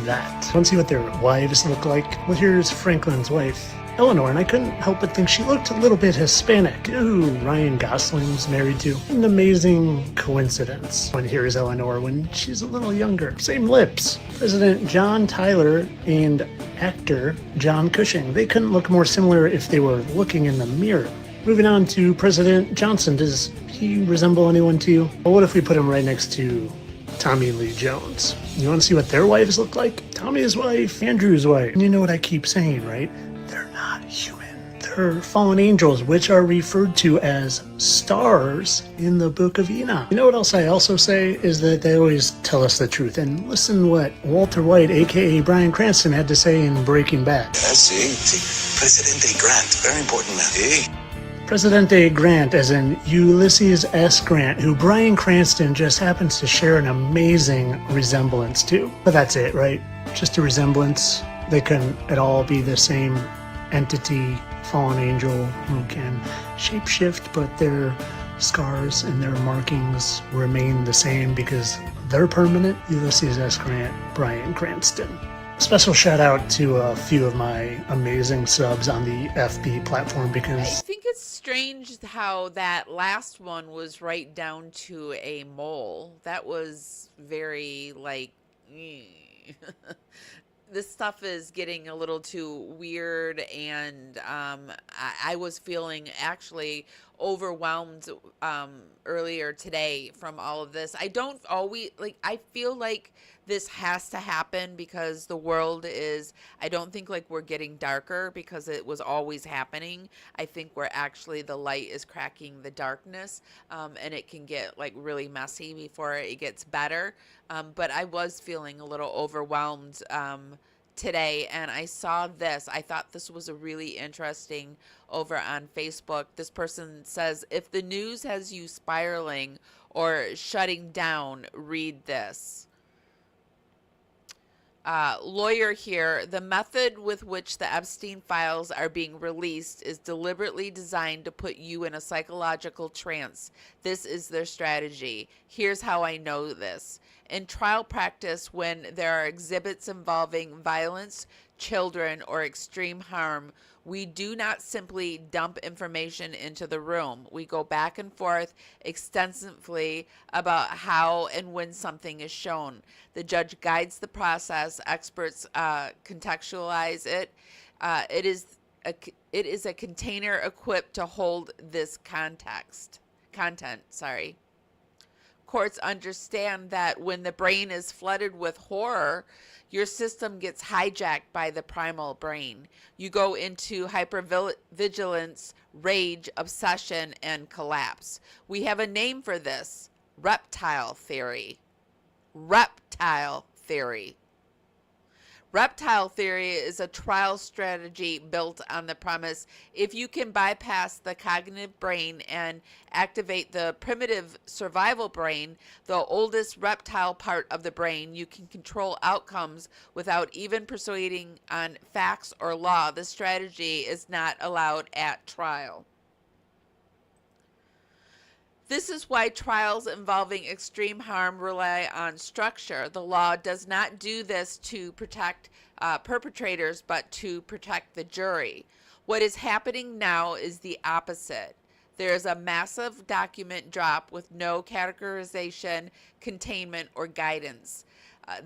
that? Want to see what their wives look like? Well, here's Franklin's wife, Eleanor, and I couldn't help but think she looked a little bit Hispanic. Ooh, Ryan Gosling's married to. An amazing coincidence. And here's Eleanor when she's a little younger. Same lips. President John Tyler and actor John Cushing. They couldn't look more similar if they were looking in the mirror. Moving on to President Johnson. Does he resemble anyone to you? Well, what if we put him right next to Tommy Lee Jones? You want to see what their wives look like? Tommy's wife, Andrew's wife. And you know what I keep saying, right? They're not human. They're fallen angels, which are referred to as stars in the Book of Enoch. You know what else I also say is that they always tell us the truth. And listen what Walter White, aka Bryan Cranston, had to say in Breaking Bad. Presidente Grant, very important man. Presidente Grant, as in Ulysses S. Grant, who Bryan Cranston just happens to share an amazing resemblance to. But that's it, right? Just a resemblance. They couldn't at all be the same entity, fallen angel, who can shapeshift, but their scars and their markings remain the same because they're permanent. Ulysses S. Grant, Bryan Cranston. Special shout out to a few of my amazing subs on the FB platform because I think it's strange how that last one was right down to a mole. That was very this stuff is getting a little too weird, and I was feeling actually overwhelmed earlier today from all of this. I don't always I feel like this has to happen because the world is, I don't think we're getting darker because it was always happening. I think we're actually, the light is cracking the darkness, and it can get really messy before it gets better. But I was feeling a little overwhelmed today, and I saw this. I thought this was a really interesting over on Facebook. This person says, if the news has you spiraling or shutting down, read this. Lawyer here, the method with which the Epstein files are being released is deliberately designed to put you in a psychological trance. This is their strategy. Here's how I know this. In trial practice, when there are exhibits involving violence, children, or extreme harm, we do not simply dump information into the room. We go back and forth extensively about how and when something is shown. The judge guides the process. Experts contextualize it. It is a container equipped to hold this content. Courts understand that when the brain is flooded with horror, your system gets hijacked by the primal brain. You go into hypervigilance, rage, obsession, and collapse. We have a name for this: reptile theory. Reptile theory. Reptile theory is a trial strategy built on the premise if you can bypass the cognitive brain and activate the primitive survival brain, the oldest reptile part of the brain, you can control outcomes without even persuading on facts or law. This strategy is not allowed at trial. This is why trials involving extreme harm rely on structure. The law does not do this to protect perpetrators, but to protect the jury. What is happening now is the opposite. There is a massive document drop with no categorization, containment, or guidance.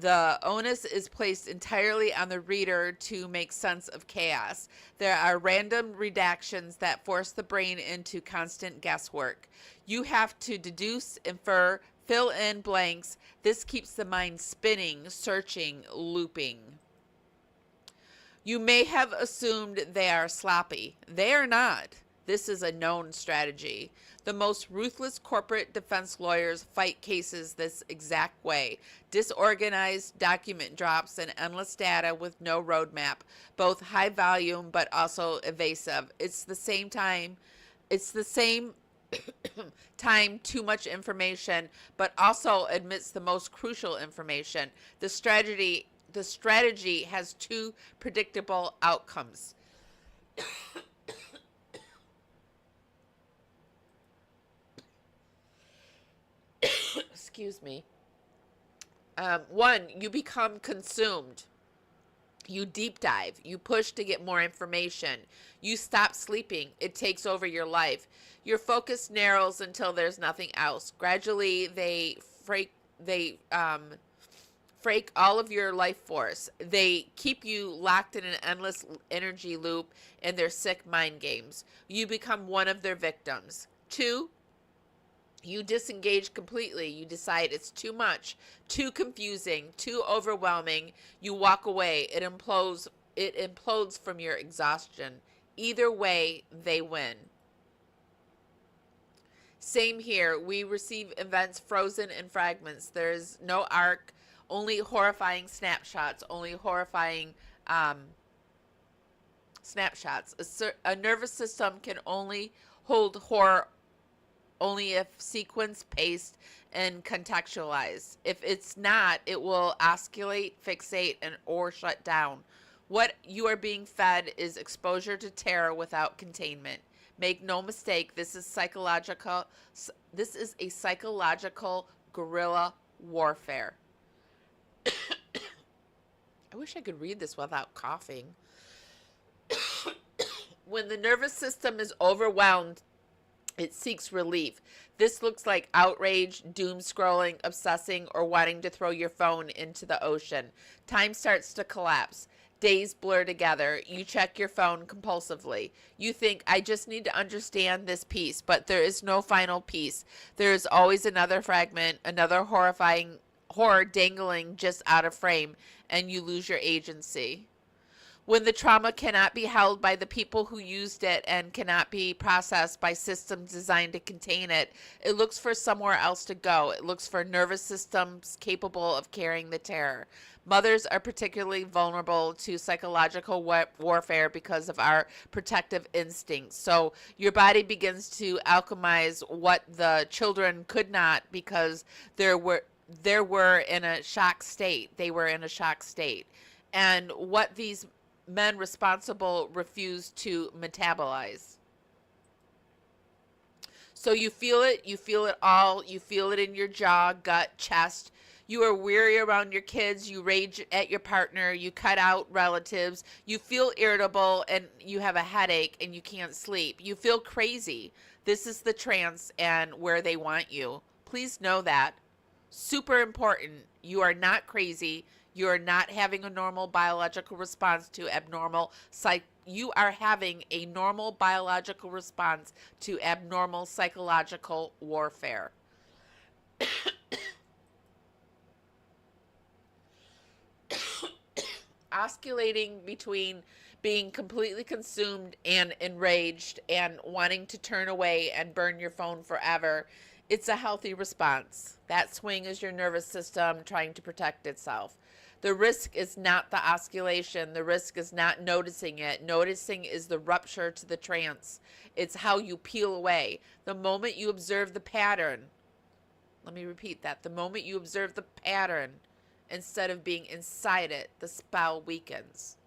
The onus is placed entirely on the reader to make sense of chaos. There are random redactions that force the brain into constant guesswork. You have to deduce, infer, fill in blanks. This keeps the mind spinning, searching, looping. You may have assumed they are sloppy. They are not. This is a known strategy. The most ruthless corporate defense lawyers fight cases this exact way. Disorganized document drops and endless data with no roadmap, both high volume but also evasive. It's the same time too much information, but also admits the most crucial information. The strategy has two predictable outcomes. Excuse me. One, you become consumed. You deep dive. You push to get more information. You stop sleeping. It takes over your life. Your focus narrows until there's nothing else. Gradually, they frake all of your life force. They keep you locked in an endless energy loop in their sick mind games. You become one of their victims. Two, you disengage completely. You decide it's too much, too confusing, too overwhelming. You walk away. It implodes from your exhaustion. Either way, they win. Same here. We receive events frozen in fragments. There's no arc, only horrifying snapshots, only horrifying snapshots. A nervous system can only hold horror only if sequenced, paced, and contextualized. If it's not, it will oscillate, fixate, or shut down. What you are being fed is exposure to terror without containment. Make no mistake, this is a psychological guerrilla warfare. I wish I could read this without coughing. When the nervous system is overwhelmed, it seeks relief. This looks like outrage, doom scrolling, obsessing, or wanting to throw your phone into the ocean. Time starts to collapse. Days blur together. You check your phone compulsively. You think, I just need to understand this piece, but there is no final piece. There is always another fragment, another horrifying horror dangling just out of frame, and you lose your agency. When the trauma cannot be held by the people who used it and cannot be processed by systems designed to contain it, it looks for somewhere else to go. It looks for nervous systems capable of carrying the terror. Mothers are particularly vulnerable to psychological warfare because of our protective instincts. So your body begins to alchemize what the children could not because they were in a shock state. They were in a shock state. And what these men responsible refuse to metabolize. So you feel it all. You feel it in your jaw, gut, chest. You are weary around your kids. You rage at your partner. You cut out relatives. You feel irritable and you have a headache and you can't sleep. You feel crazy. This is the trance and where they want you. Please know that. Super important. You are not crazy. You are not having a normal biological response to abnormal you are having a normal biological response to abnormal psychological warfare. Oscillating between being completely consumed and enraged and wanting to turn away and burn your phone forever. It's a healthy response. That swing is your nervous system trying to protect itself. The risk is not the osculation. The risk is not noticing it. Noticing is the rupture to the trance. It's how you peel away. The moment you observe the pattern, let me repeat that. The moment you observe the pattern, instead of being inside it, the spell weakens.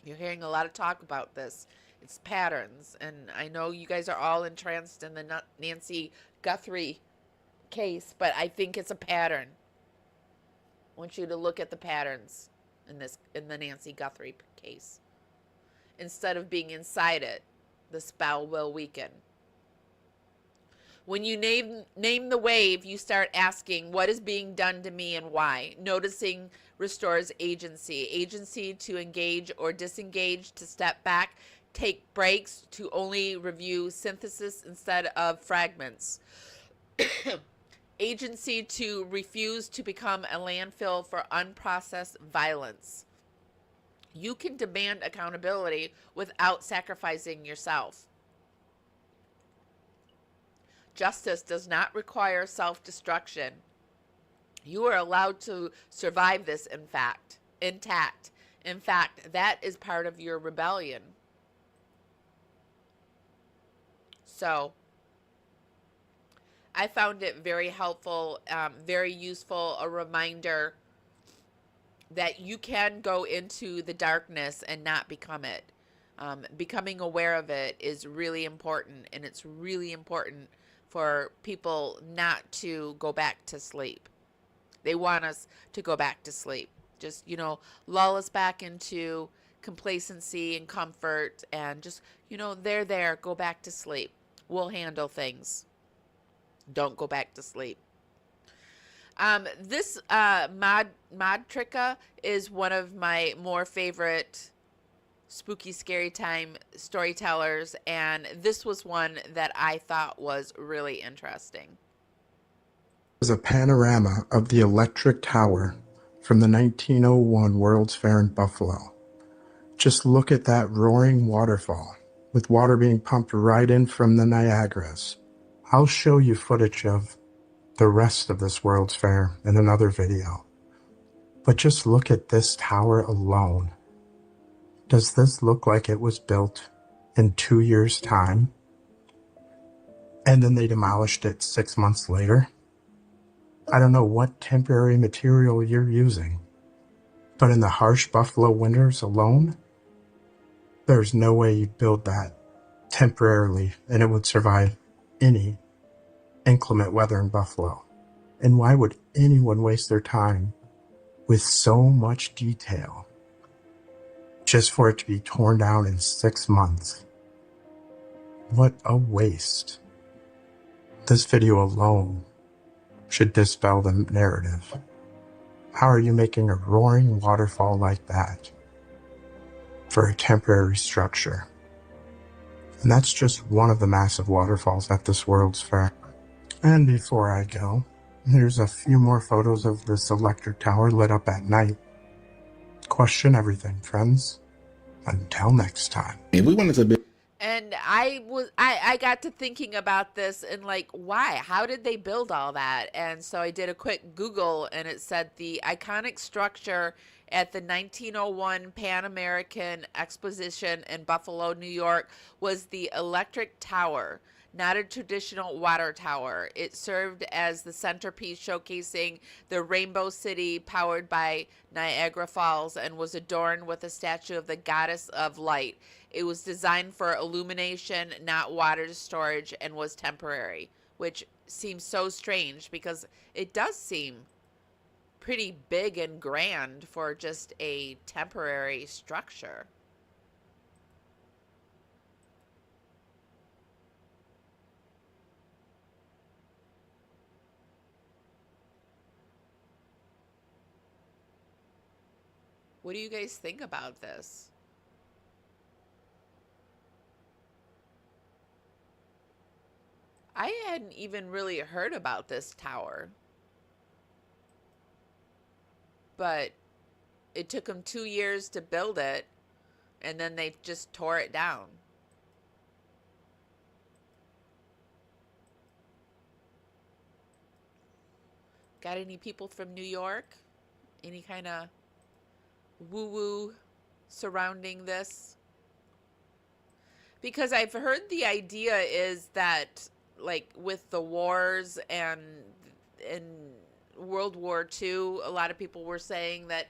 You're hearing a lot of talk about this. It's patterns. And I know you guys are all entranced in the Nancy Guthrie case, but I think it's a pattern. I want you to look at the patterns in the Nancy Guthrie case. Instead of being inside it, the spell will weaken. When you name the wave, you start asking, what is being done to me and why? Noticing restores agency. Agency to engage or disengage, to step back, take breaks, to only review synthesis instead of fragments. Agency to refuse to become a landfill for unprocessed violence. You can demand accountability without sacrificing yourself. Justice does not require self-destruction. You are allowed to survive this, intact. In fact, that is part of your rebellion. So, I found it very helpful, very useful, a reminder that you can go into the darkness and not become it. Becoming aware of it is really important, and it's really important for people not to go back to sleep. They want us to go back to sleep. Just, lull us back into complacency and comfort, and just, they're there, go back to sleep. We'll handle things. Don't go back to sleep. This Modrica is one of my more favorite spooky scary time storytellers, and this was one that I thought was really interesting. Is a panorama of the electric tower from the 1901 World's Fair in Buffalo. Just look at that roaring waterfall with water being pumped right in from the Niagaras. I'll show you footage of the rest of this World's Fair in another video. But just look at this tower alone. Does this look like it was built in 2 years' time? And then they demolished it 6 months later? I don't know what temporary material you're using, but in the harsh Buffalo winters alone, there's no way you'd build that temporarily and it would survive any inclement weather in Buffalo. And why would anyone waste their time with so much detail just for it to be torn down in 6 months? What a waste. This video alone should dispel the narrative. How are you making a roaring waterfall like that for a temporary structure? And that's just one of the massive waterfalls at this World's Fair. And before I go, here's a few more photos of this electric tower lit up at night. Question everything, friends. Until next time. If we wanted to be. And I got to thinking about this and why? How did they build all that? And so I did a quick Google, and it said the iconic structure at the 1901 Pan American Exposition in Buffalo, New York, was the electric tower, not a traditional water tower. It served as the centerpiece showcasing the Rainbow City powered by Niagara Falls and was adorned with a statue of the goddess of light. It was designed for illumination, not water storage, and was temporary, which seems so strange because it does seem pretty big and grand for just a temporary structure. What do you guys think about this? I hadn't even really heard about this tower. But it took them 2 years to build it, and then they just tore it down. Got any people from New York? Any kind of woo-woo surrounding this? Because I've heard the idea is that, like, with the wars and in World War II, a lot of people were saying that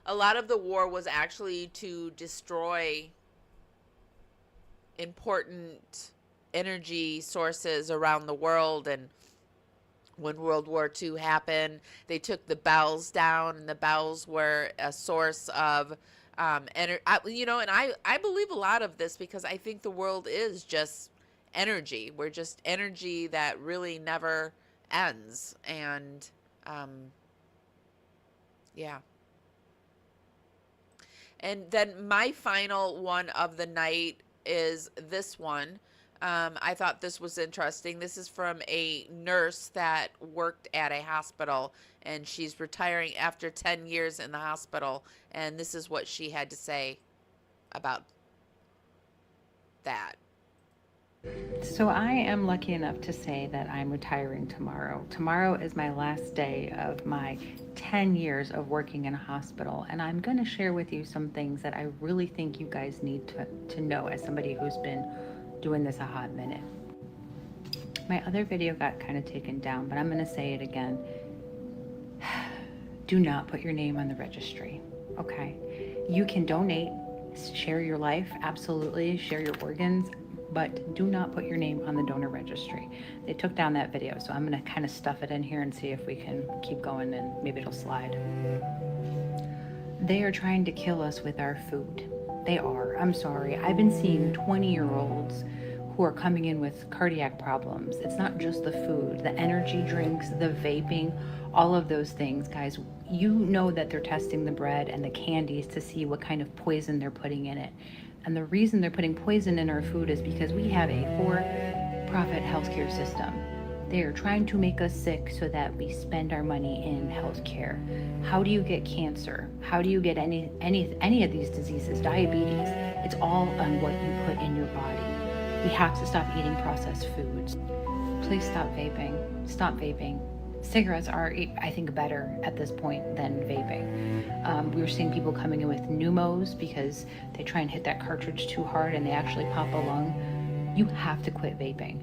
a lot of the war was actually to destroy important energy sources around the world. And when World War II happened, they took the bells down, and the bells were a source of energy. And I believe a lot of this because I think the world is just energy. We're just energy that really never ends. And yeah. And then my final one of the night is this one. I thought this was interesting. This is from a nurse that worked at a hospital, and she's retiring after 10 years in the hospital. And this is what she had to say about that. So I am lucky enough to say that I'm retiring tomorrow. Tomorrow is my last day of my 10 years of working in a hospital, and I'm going to share with you some things that I really think you guys need to know as somebody who's been doing this a hot minute. My other video got kind of taken down, but I'm going to say it again. Do not put your name on the registry, okay? You can donate, share your life, absolutely, share your organs, but do not put your name on the donor registry. They took down that video, so I'm going to kind of stuff it in here and see if we can keep going and maybe it'll slide. They are trying to kill us with our food. They are. I'm sorry. I've been seeing 20-year-olds who are coming in with cardiac problems. It's not just the food, the energy drinks, the vaping, all of those things, guys. You know that they're testing the bread and the candies to see what kind of poison they're putting in it. And the reason they're putting poison in our food is because we have a for-profit healthcare system. They are trying to make us sick so that we spend our money in healthcare. How do you get cancer? How do you get any of these diseases? Diabetes. It's all on what you put in your body. We have to stop eating processed foods. Please stop vaping. Stop vaping. Cigarettes are, I think, better at this point than vaping. We were seeing people coming in with pneumos because they try and hit that cartridge too hard and they actually pop a lung. You have to quit vaping.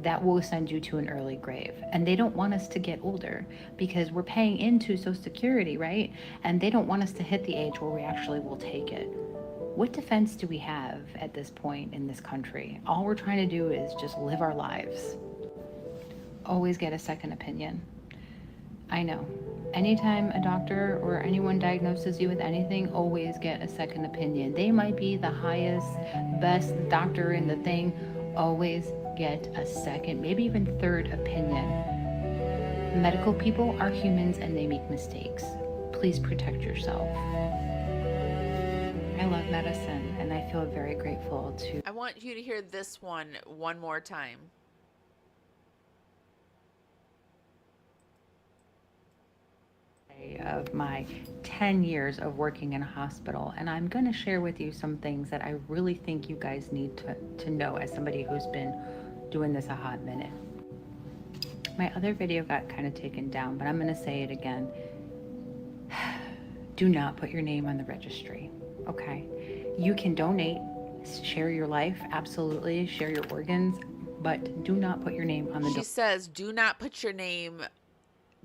That will send you to an early grave. And they don't want us to get older because we're paying into Social Security, right? And they don't want us to hit the age where we actually will take it. What defense do we have at this point in this country? All we're trying to do is just live our lives. Always get a second opinion. I know. Anytime a doctor or anyone diagnoses you with anything, always get a second opinion. They might be the highest, best doctor in the thing. Always get a second, maybe even third opinion. Medical people are humans and they make mistakes. Please protect yourself. I love medicine and I feel very grateful to. I want you to hear this one more time. Of my 10 years of working in a hospital, and I'm going to share with you some things that I really think you guys need to know as somebody who's been doing this a hot minute. My other video got kind of taken down, but I'm going to say it again. Do not put your name on the registry, okay? You can donate, share your life, absolutely, share your organs, but do not put your name on the. She says, do not put your name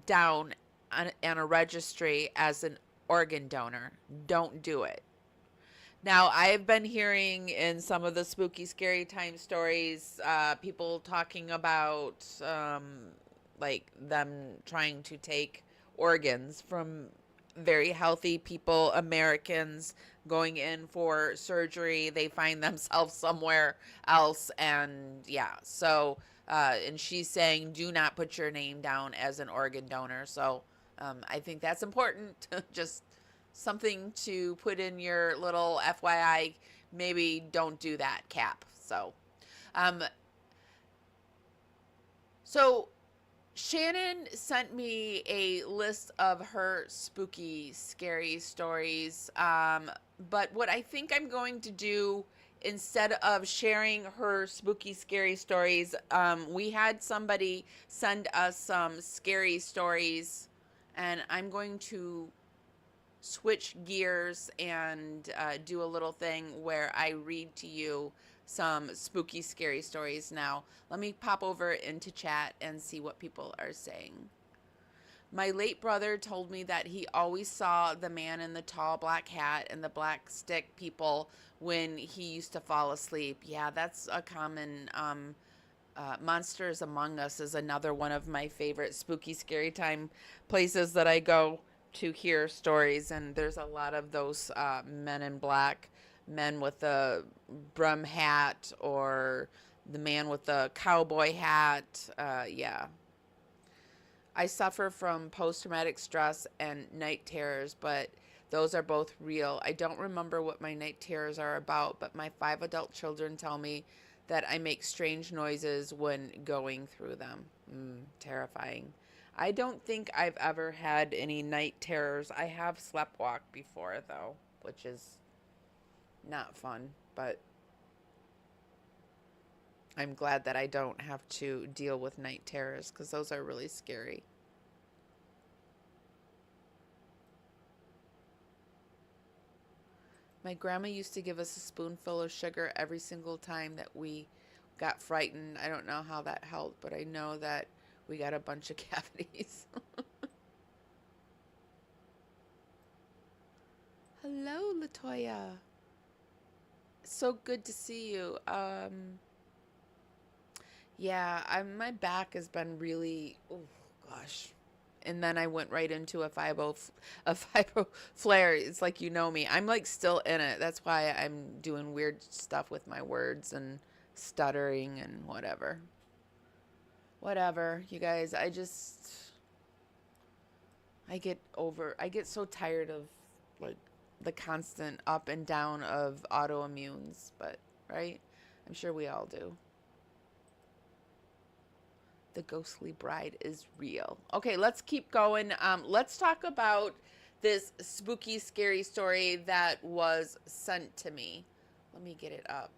down on a registry as an organ donor. Don't do it. Now, I've been hearing in some of the spooky scary time stories, people talking about like them trying to take organs from very healthy people, Americans going in for surgery. They find themselves somewhere else, and yeah, so and she's saying do not put your name down as an organ donor. So I think that's important. Just something to put in your little FYI. Maybe don't do that, Cap. So, so Shannon sent me a list of her spooky, scary stories. But what I think I'm going to do, instead of sharing her spooky, scary stories, we had somebody send us some scary stories and I'm going to switch gears and do a little thing where I read to you some spooky, scary stories. Now, let me pop over into chat and see what people are saying. My late brother told me that he always saw the man in the tall black hat and the black stick people when he used to fall asleep. Yeah, that's a common Monsters Among Us is another one of my favorite spooky scary time places that I go to hear stories, and there's a lot of those men in black, men with the brum hat or the man with the cowboy hat. Yeah. I suffer from post-traumatic stress and night terrors, but those are both real. I don't remember what my night terrors are about, but my 5 adult children tell me that I make strange noises when going through them. Terrifying. I don't think I've ever had any night terrors. I have sleptwalked before, though, which is not fun, but I'm glad that I don't have to deal with night terrors, because those are really scary. My grandma used to give us a spoonful of sugar every single time that we got frightened. I don't know how that helped, but I know that we got a bunch of cavities. Hello, Latoya. So good to see you. Yeah, my back has been really, oh gosh. And then I went right into a fibro flare. It's like, you know me. I'm like still in it. That's why I'm doing weird stuff with my words and stuttering and whatever. Whatever, you guys. I get so tired of like the constant up and down of autoimmunes, but right? I'm sure we all do. The ghostly bride is real. Okay, let's keep going. Let's talk about this spooky, scary story that was sent to me. Let me get it up.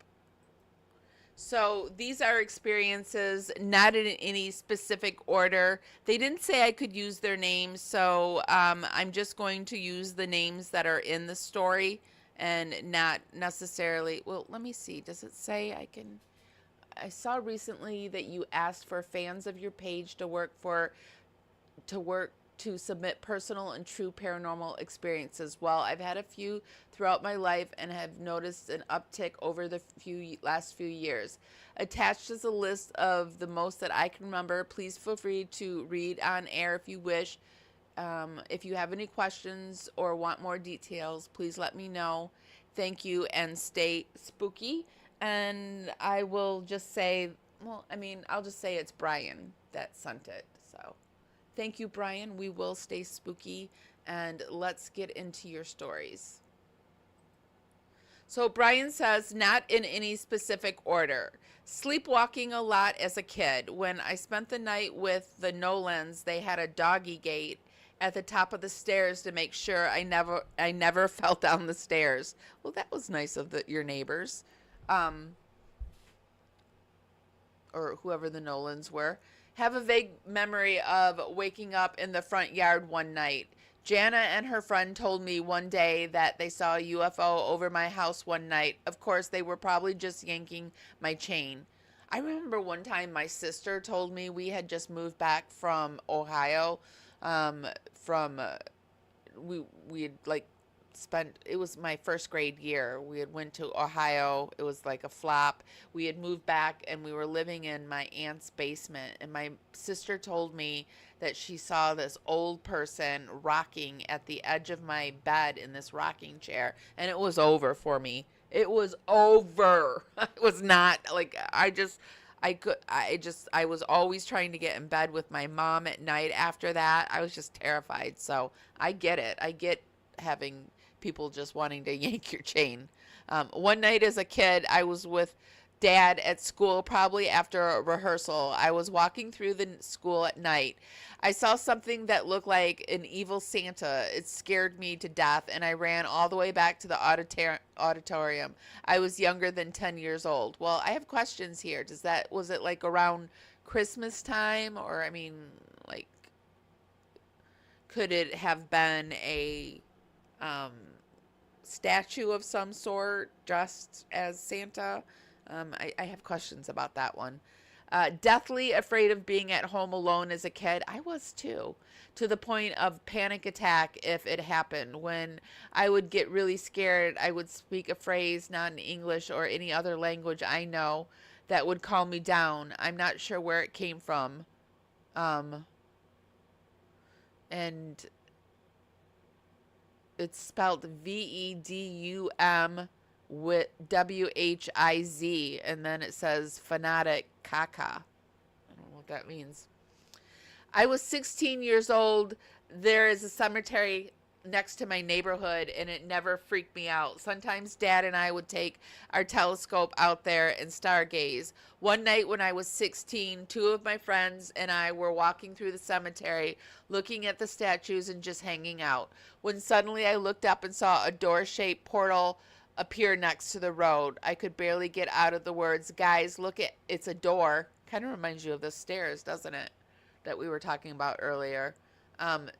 So these are experiences, not in any specific order. They didn't say I could use their names, so I'm just going to use the names that are in the story and not necessarily, well, let me see. Does it say I can? I saw recently that you asked for fans of your page to submit personal and true paranormal experiences. Well, I've had a few throughout my life and have noticed an uptick over the last few years. Attached is a list of the most that I can remember. Please feel free to read on air if you wish. If you have any questions or want more details, please let me know. Thank you and stay spooky. And I will just say, well, I mean, I'll just say it's Brian that sent it. So thank you, Brian. We will stay spooky, and let's get into your stories. So Brian says, not in any specific order. Sleepwalking a lot as a kid. When I spent the night with the Nolans, they had a doggy gate at the top of the stairs to make sure I never fell down the stairs. Well, that was nice of your neighbors. Or whoever the Nolans were. Have a vague memory of waking up in the front yard one night. Jana and her friend told me one day that they saw a UFO over my house one night. Of course, they were probably just yanking my chain. I remember one time my sister told me we had just moved back from Ohio. We had like it was my first grade year. We had went to Ohio. It was like a flop. We had moved back and we were living in my aunt's basement, and my sister told me that she saw this old person rocking at the edge of my bed in this rocking chair, and it was over for me. It was over. It was not like I was always trying to get in bed with my mom at night after that. I was just terrified. So I get it. I get having people just wanting to yank your chain. One night as a kid, I was with Dad at school, probably after a rehearsal. I was walking through the school at night. I saw something that looked like an evil Santa. It scared me to death, and I ran all the way back to the auditorium. I was younger than 10 years old. Well, I have questions here. Was it like around Christmas time, or I mean, like Could it have been a statue of some sort dressed as Santa? I have questions about that one. Deathly afraid of being at home alone as a kid. I was too, to the point of panic attack if it happened. When I would get really scared, I would speak a phrase not in English or any other language I know that would calm me down. I'm not sure where it came from. And it's spelled VEDUM with WHIZ, and then it says fanatic caca. I don't know what that means. I was 16 years old. There is a cemetery next to my neighborhood, and it never freaked me out. Sometimes Dad and I would take our telescope out there and stargaze. One night when I was 16, two of my friends and I were walking through the cemetery, looking at the statues and just hanging out, when suddenly I looked up and saw a door-shaped portal appear next to the road. I could barely get out of the words, "Guys, look, it's a door." Kind of reminds you of the stairs, doesn't it, that we were talking about earlier.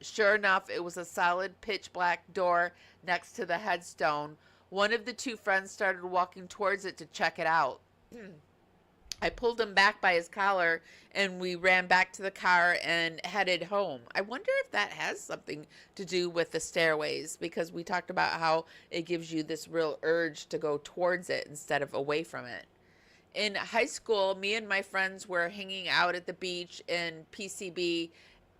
Sure enough, it was a solid pitch black door next to the headstone. One of the two friends started walking towards it to check it out. I pulled him back by his collar, and we ran back to the car and headed home. I wonder if that has something to do with the stairways, because we talked about how it gives you this real urge to go towards it instead of away from it. In high school, me and my friends were hanging out at the beach in PCB,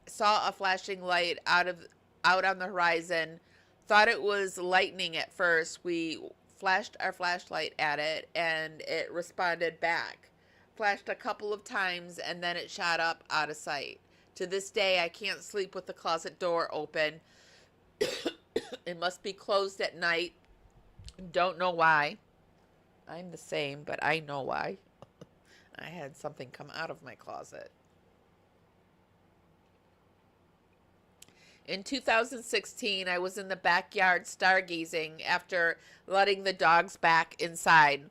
saw a flashing light out on the horizon, thought it was lightning at first. We flashed our flashlight at it, and it responded back. Flashed a couple of times, and then it shot up out of sight. To this day, I can't sleep with the closet door open. It must be closed at night. Don't know why. I'm the same, but I know why. I had something come out of my closet. In 2016, I was in the backyard stargazing after letting the dogs back inside.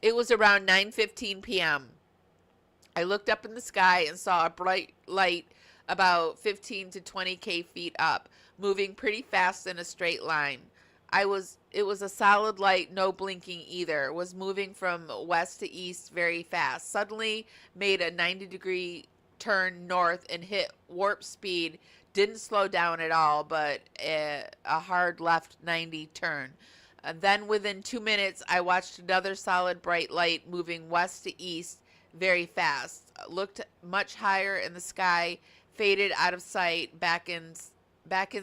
It was around 9:15 p.m. I looked up in the sky and saw a bright light about 15 to 20K feet up, moving pretty fast in a straight line. It was a solid light, no blinking either. It was moving from west to east very fast. Suddenly made a 90-degree turn north and hit warp speed. Didn't slow down at all, but a hard left 90 turn. Then within 2 minutes, I watched another solid bright light moving west to east very fast. Looked much higher in the sky, faded out of sight, back in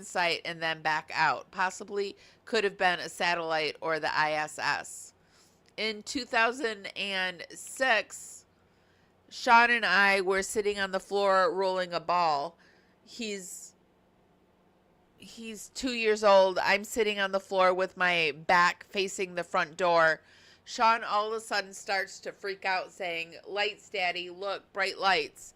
sight, and then back out. Possibly could have been a satellite or the ISS. In 2006, Sean and I were sitting on the floor rolling a ball. He's 2 years old. I'm sitting on the floor with my back facing the front door. Sean all of a sudden starts to freak out, saying, "Lights, Daddy, look, bright lights."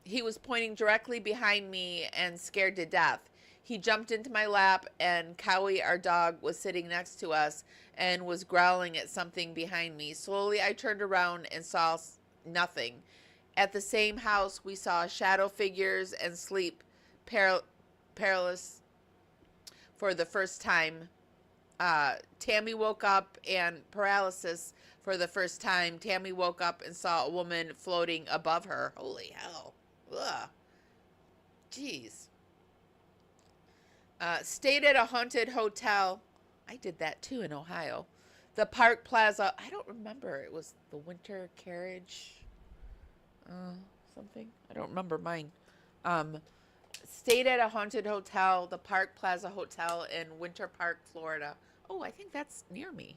He was pointing directly behind me and scared to death. He jumped into my lap, and Cowie, our dog, was sitting next to us and was growling at something behind me. Slowly, I turned around and saw nothing. At the same house, we saw shadow figures and sleep paralysis for the first time. Tammy woke up and paralysis for the first time. Tammy woke up and saw a woman floating above her. Holy hell. Ugh. Jeez. Stayed at a haunted hotel. I did that too in Ohio. The Park Plaza. I don't remember. It was the Winter Carriage. Something. I don't remember mine. Stayed at a haunted hotel, the Park Plaza Hotel in Winter Park, Florida. Oh, I think that's near me.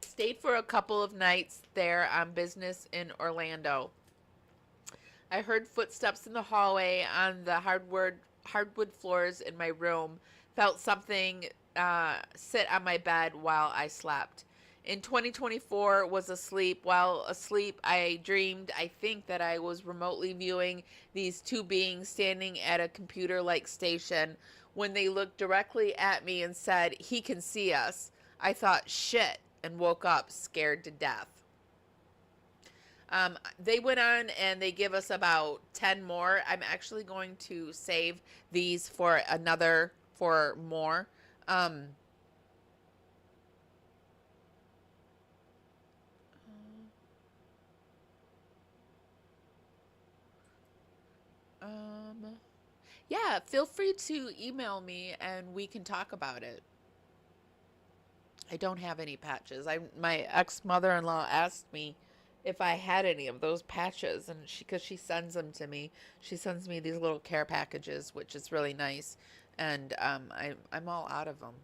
Stayed for a couple of nights there on business in Orlando. I heard footsteps in the hallway on the hardwood floors in my room. Felt something sit on my bed while I slept. In 2024, was asleep. While asleep, I dreamed, I think, that I was remotely viewing these two beings standing at a computer-like station. When they looked directly at me and said, "He can see us," I thought, "Shit," and woke up scared to death. They went on and they give us about 10 more. I'm actually going to save these for more. Yeah, feel free to email me and we can talk about it. I don't have any patches. My ex-mother-in-law asked me if I had any of those patches, and because she sends them to me. She sends me these little care packages, which is really nice, and I'm all out of them.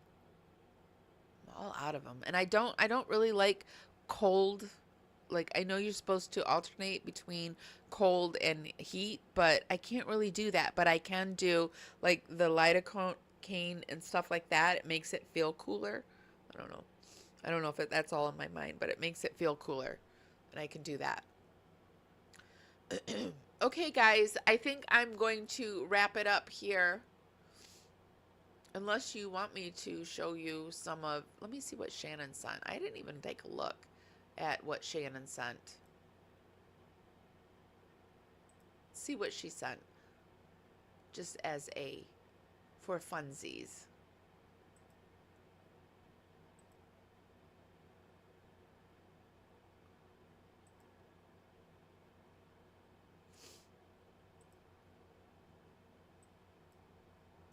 I'm all out of them, and I don't really like cold. Like, I know you're supposed to alternate between cold and heat, but I can't really do that. But I can do like the lidocaine and stuff like that. It makes it feel cooler. I don't know. I don't know if that's all in my mind, but it makes it feel cooler, and I can do that. Okay, guys, I think I'm going to wrap it up here. Unless you want me to show you some of... Let me see what Shannon sent. I didn't even take a look at what Shannon sent. See what she sent. Just as for funsies.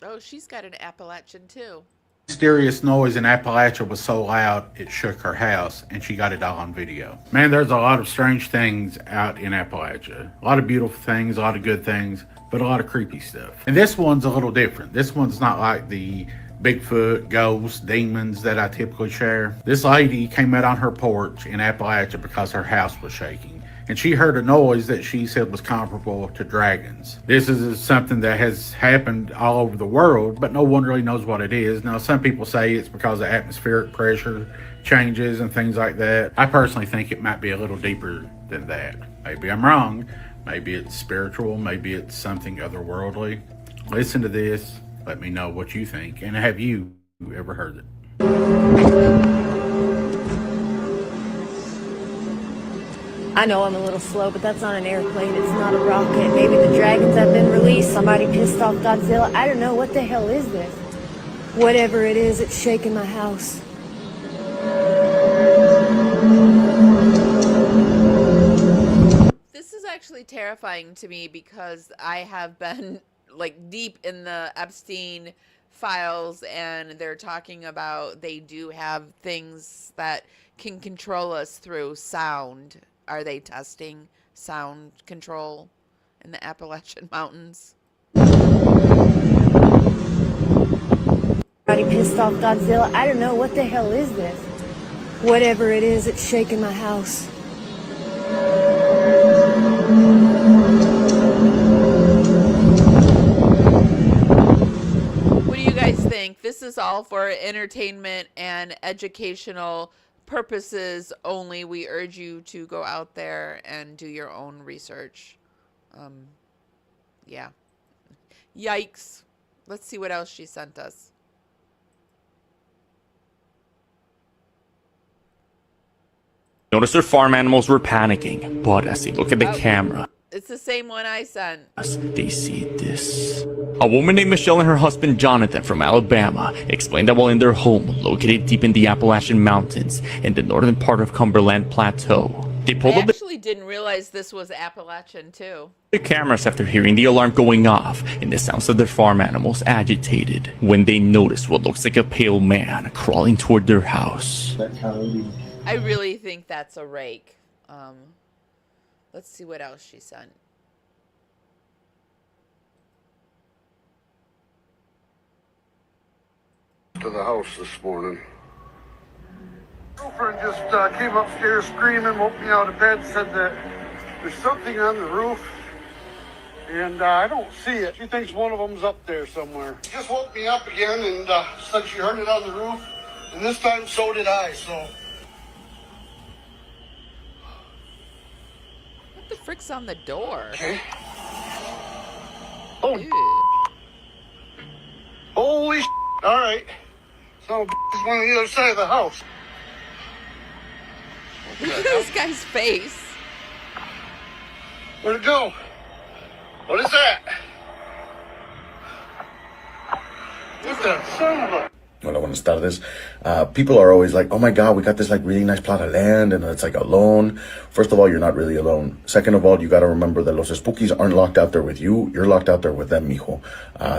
Oh, she's got an Appalachian too. Mysterious noise in Appalachia was so loud it shook her house, and she got it all on video. Man, there's a lot of strange things out in Appalachia. A lot of beautiful things, a lot of good things, but a lot of creepy stuff. And this one's a little different. This one's not like the Bigfoot, ghosts, demons that I typically share. This lady came out on her porch in Appalachia because her house was shaking, and she heard a noise that she said was comparable to dragons. This is something that has happened all over the world, but no one really knows what it is. Now, some people say it's because of atmospheric pressure changes and things like that. I personally think it might be a little deeper than that. Maybe I'm wrong. Maybe it's spiritual. Maybe it's something otherworldly. Listen to this. Let me know what you think. And have you ever heard it? I know I'm a little slow, but that's not an airplane. It's not a rocket. Maybe the dragons have been released. Somebody pissed off Godzilla. I don't know. What the hell is this? Whatever it is, it's shaking my house. This is actually terrifying to me because I have been like deep in the Epstein files, and they're talking about they do have things that can control us through sound. Are they testing sound control in the Appalachian Mountains? Somebody pissed off Godzilla. I don't know. What the hell is this? Whatever it is, it's shaking my house. What do you guys think? This is all for entertainment and educational purposes only. We urge you to go out there and do your own research. Yeah. Yikes. Let's see what else she sent us. Noticed their farm animals were panicking, but as they look at the camera, It's the same one I sent. they see this. A woman named Michelle and her husband Jonathan from Alabama explained that while in their home, located deep in the Appalachian Mountains in the northern part of Cumberland Plateau, they pulled I up actually didn't realize this was Appalachian too. their cameras after hearing the alarm going off and the sounds of their farm animals agitated when they noticed what looks like a pale man crawling toward their house. I really think that's a rake. Let's see what else she sent. To the house this morning. Girlfriend just came upstairs screaming, woke me out of bed, said that there's something on the roof, and I don't see it. She thinks one of them's up there somewhere. She just woke me up again and said she heard it on the roof, and this time so did I, so... What the frick's on the door? Okay. Oh, holy shit. All right. So is one on the other side of the house. Look at this guy's face. Where'd it go? What is that? What the son of a... Hola, buenas tardes. People are always like, oh my God, we got this like really nice plot of land and it's like alone. First of all, you're not really alone. Second of all, you got to remember that los spookies aren't locked out there with you. You're locked out there with them, mijo.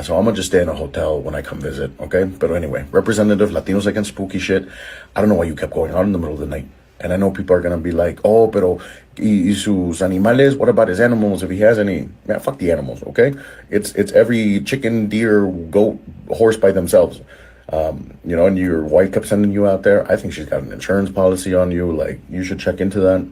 So I'm going to just stay in a hotel when I come visit, okay? But anyway, Representative Latinos Against Spooky Shit. I don't know why you kept going on in the middle of the night. And I know people are going to be like, oh, pero y sus animales? What about his animals if he has any? Man, fuck the animals, okay? It's every chicken, deer, goat, horse by themselves. You know, and your wife kept sending you out there. I think she's got an insurance policy on you. Like, you should check into that.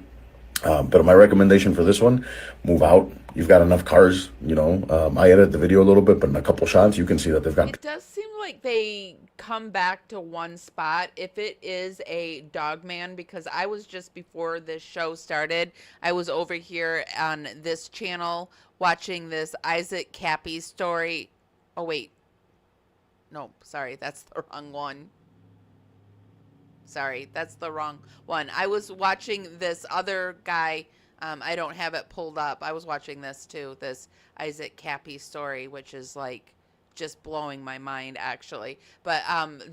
But my recommendation for this one, move out. You've got enough cars, you know. I edited the video a little bit, but in a couple shots, you can see that they've got... It does seem like they come back to one spot if it is a dog man, because I was just, before this show started, I was over here on this channel watching this Isaac Cappy story. Oh, wait. No, sorry, that's the wrong one. Sorry, that's the wrong one. I was watching this other guy. I don't have it pulled up. I was watching this too, this Isaac Cappy story, which is like just blowing my mind, actually. But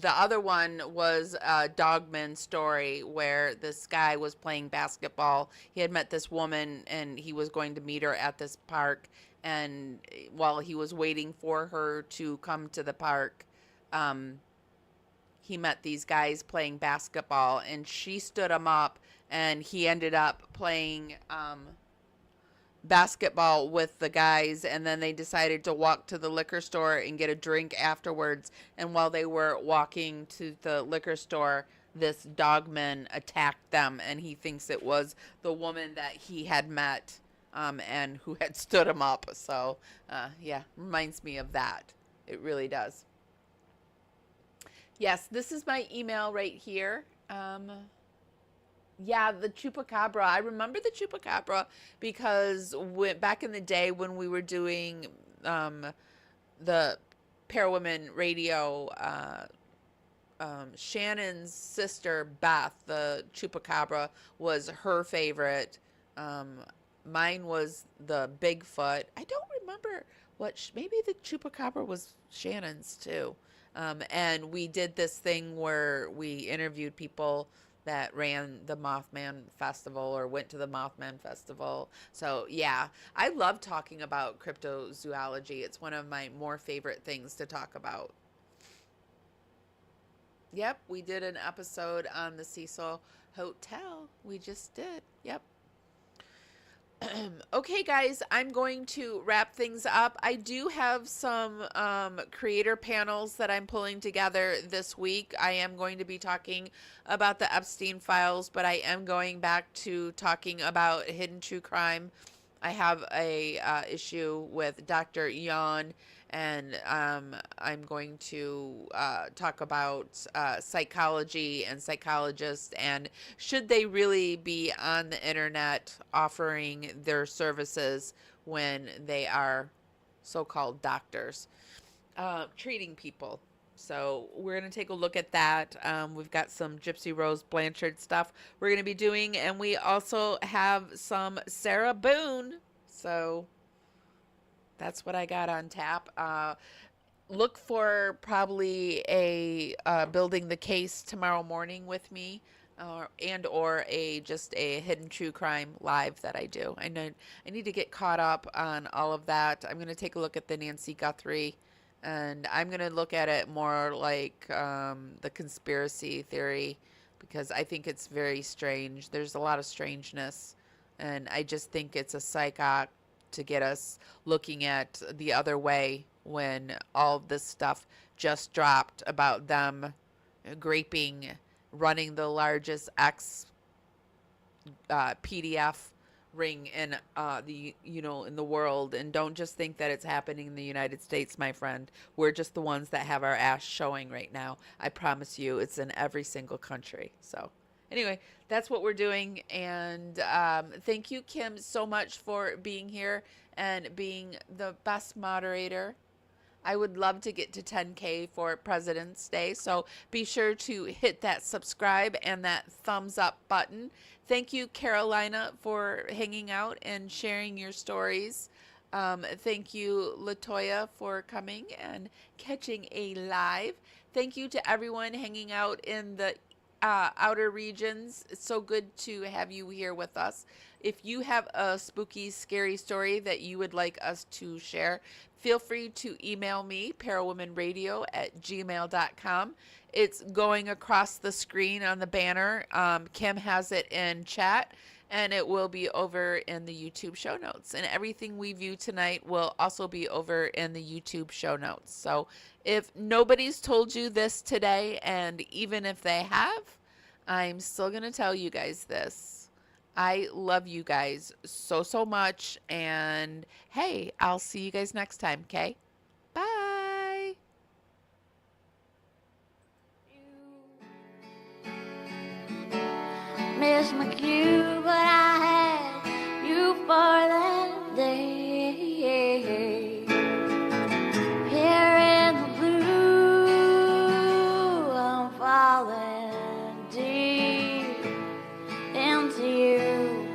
the other one was a Dogman story where this guy was playing basketball. He had met this woman and he was going to meet her at this park. And while he was waiting for her to come to the park, he met these guys playing basketball, and she stood him up, and he ended up playing basketball with the guys, and then they decided to walk to the liquor store and get a drink afterwards. And while they were walking to the liquor store, this dogman attacked them, and he thinks it was the woman that he had met and who had stood him up. So, yeah, reminds me of that. It really does. Yes, this is my email right here. Yeah, the chupacabra. I remember the chupacabra because back in the day when we were doing the Parawomen radio, Shannon's sister, Beth, the chupacabra, was her favorite. Mine was the Bigfoot. I don't remember maybe the chupacabra was Shannon's too. And we did this thing where we interviewed people that ran the Mothman Festival or went to the Mothman Festival. So yeah, I love talking about cryptozoology. It's one of my more favorite things to talk about. Yep, we did an episode on the Cecil Hotel. We just did. Yep. Okay, guys, I'm going to wrap things up. I do have some creator panels that I'm pulling together this week. I am going to be talking about the Epstein files, but I am going back to talking about hidden true crime. I have a issue with Dr. Yon, and I'm going to talk about psychology and psychologists, and should they really be on the internet offering their services when they are so-called doctors treating people. So we're going to take a look at that. We've got some Gypsy Rose Blanchard stuff we're going to be doing, and we also have some Sarah Boone. So that's what I got on tap. Look for probably a building the case tomorrow morning with me, or just a hidden true crime live that I do. I know I need to get caught up on all of that. I'm going to take a look at the Nancy Guthrie, and I'm going to look at it more like the conspiracy theory, because I think it's very strange. There's a lot of strangeness, and I just think it's a psyop to get us looking at the other way when all this stuff just dropped about them running the largest PDF ring in in the world. And don't just think that it's happening in the United States, my friend. We're just the ones that have our ass showing right now. I promise you, it's in every single country. So anyway, that's what we're doing. And thank you, Kim, so much for being here and being the best moderator. I would love to get to 10K for President's Day. So be sure to hit that subscribe and that thumbs up button. Thank you, Carolina, for hanging out and sharing your stories. Thank you, Latoya, for coming and catching a live. Thank you to everyone hanging out in the outer regions. It's so good to have you here with us. If you have a spooky, scary story that you would like us to share, feel free to email me, parawomanradio@gmail.com. It's going across the screen on the banner. Kim has it in chat, and it will be over in the YouTube show notes. And everything we view tonight will also be over in the YouTube show notes. So if nobody's told you this today, and even if they have, I'm still going to tell you guys this. I love you guys so, so much. And hey, I'll see you guys next time, okay? Bye. Miss my cue, but I had you for that day. Here in the blue, I'm falling deep into you.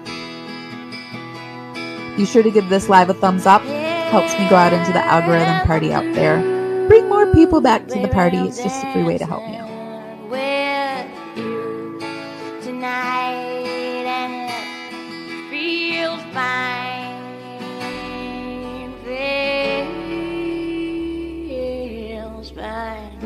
Be sure to give this live a thumbs up. Helps me go out into the algorithm party out there. Bring more people back to the party. It's just a free way to help me out. With you tonight, and it feels fine. Feels fine.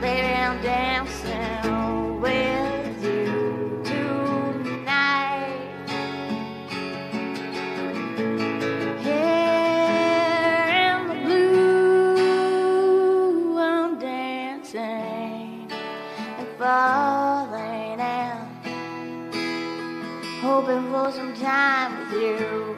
Baby, I'm dancing with you tonight. Here in the blue, I'm dancing and falling out, hoping for some time with you.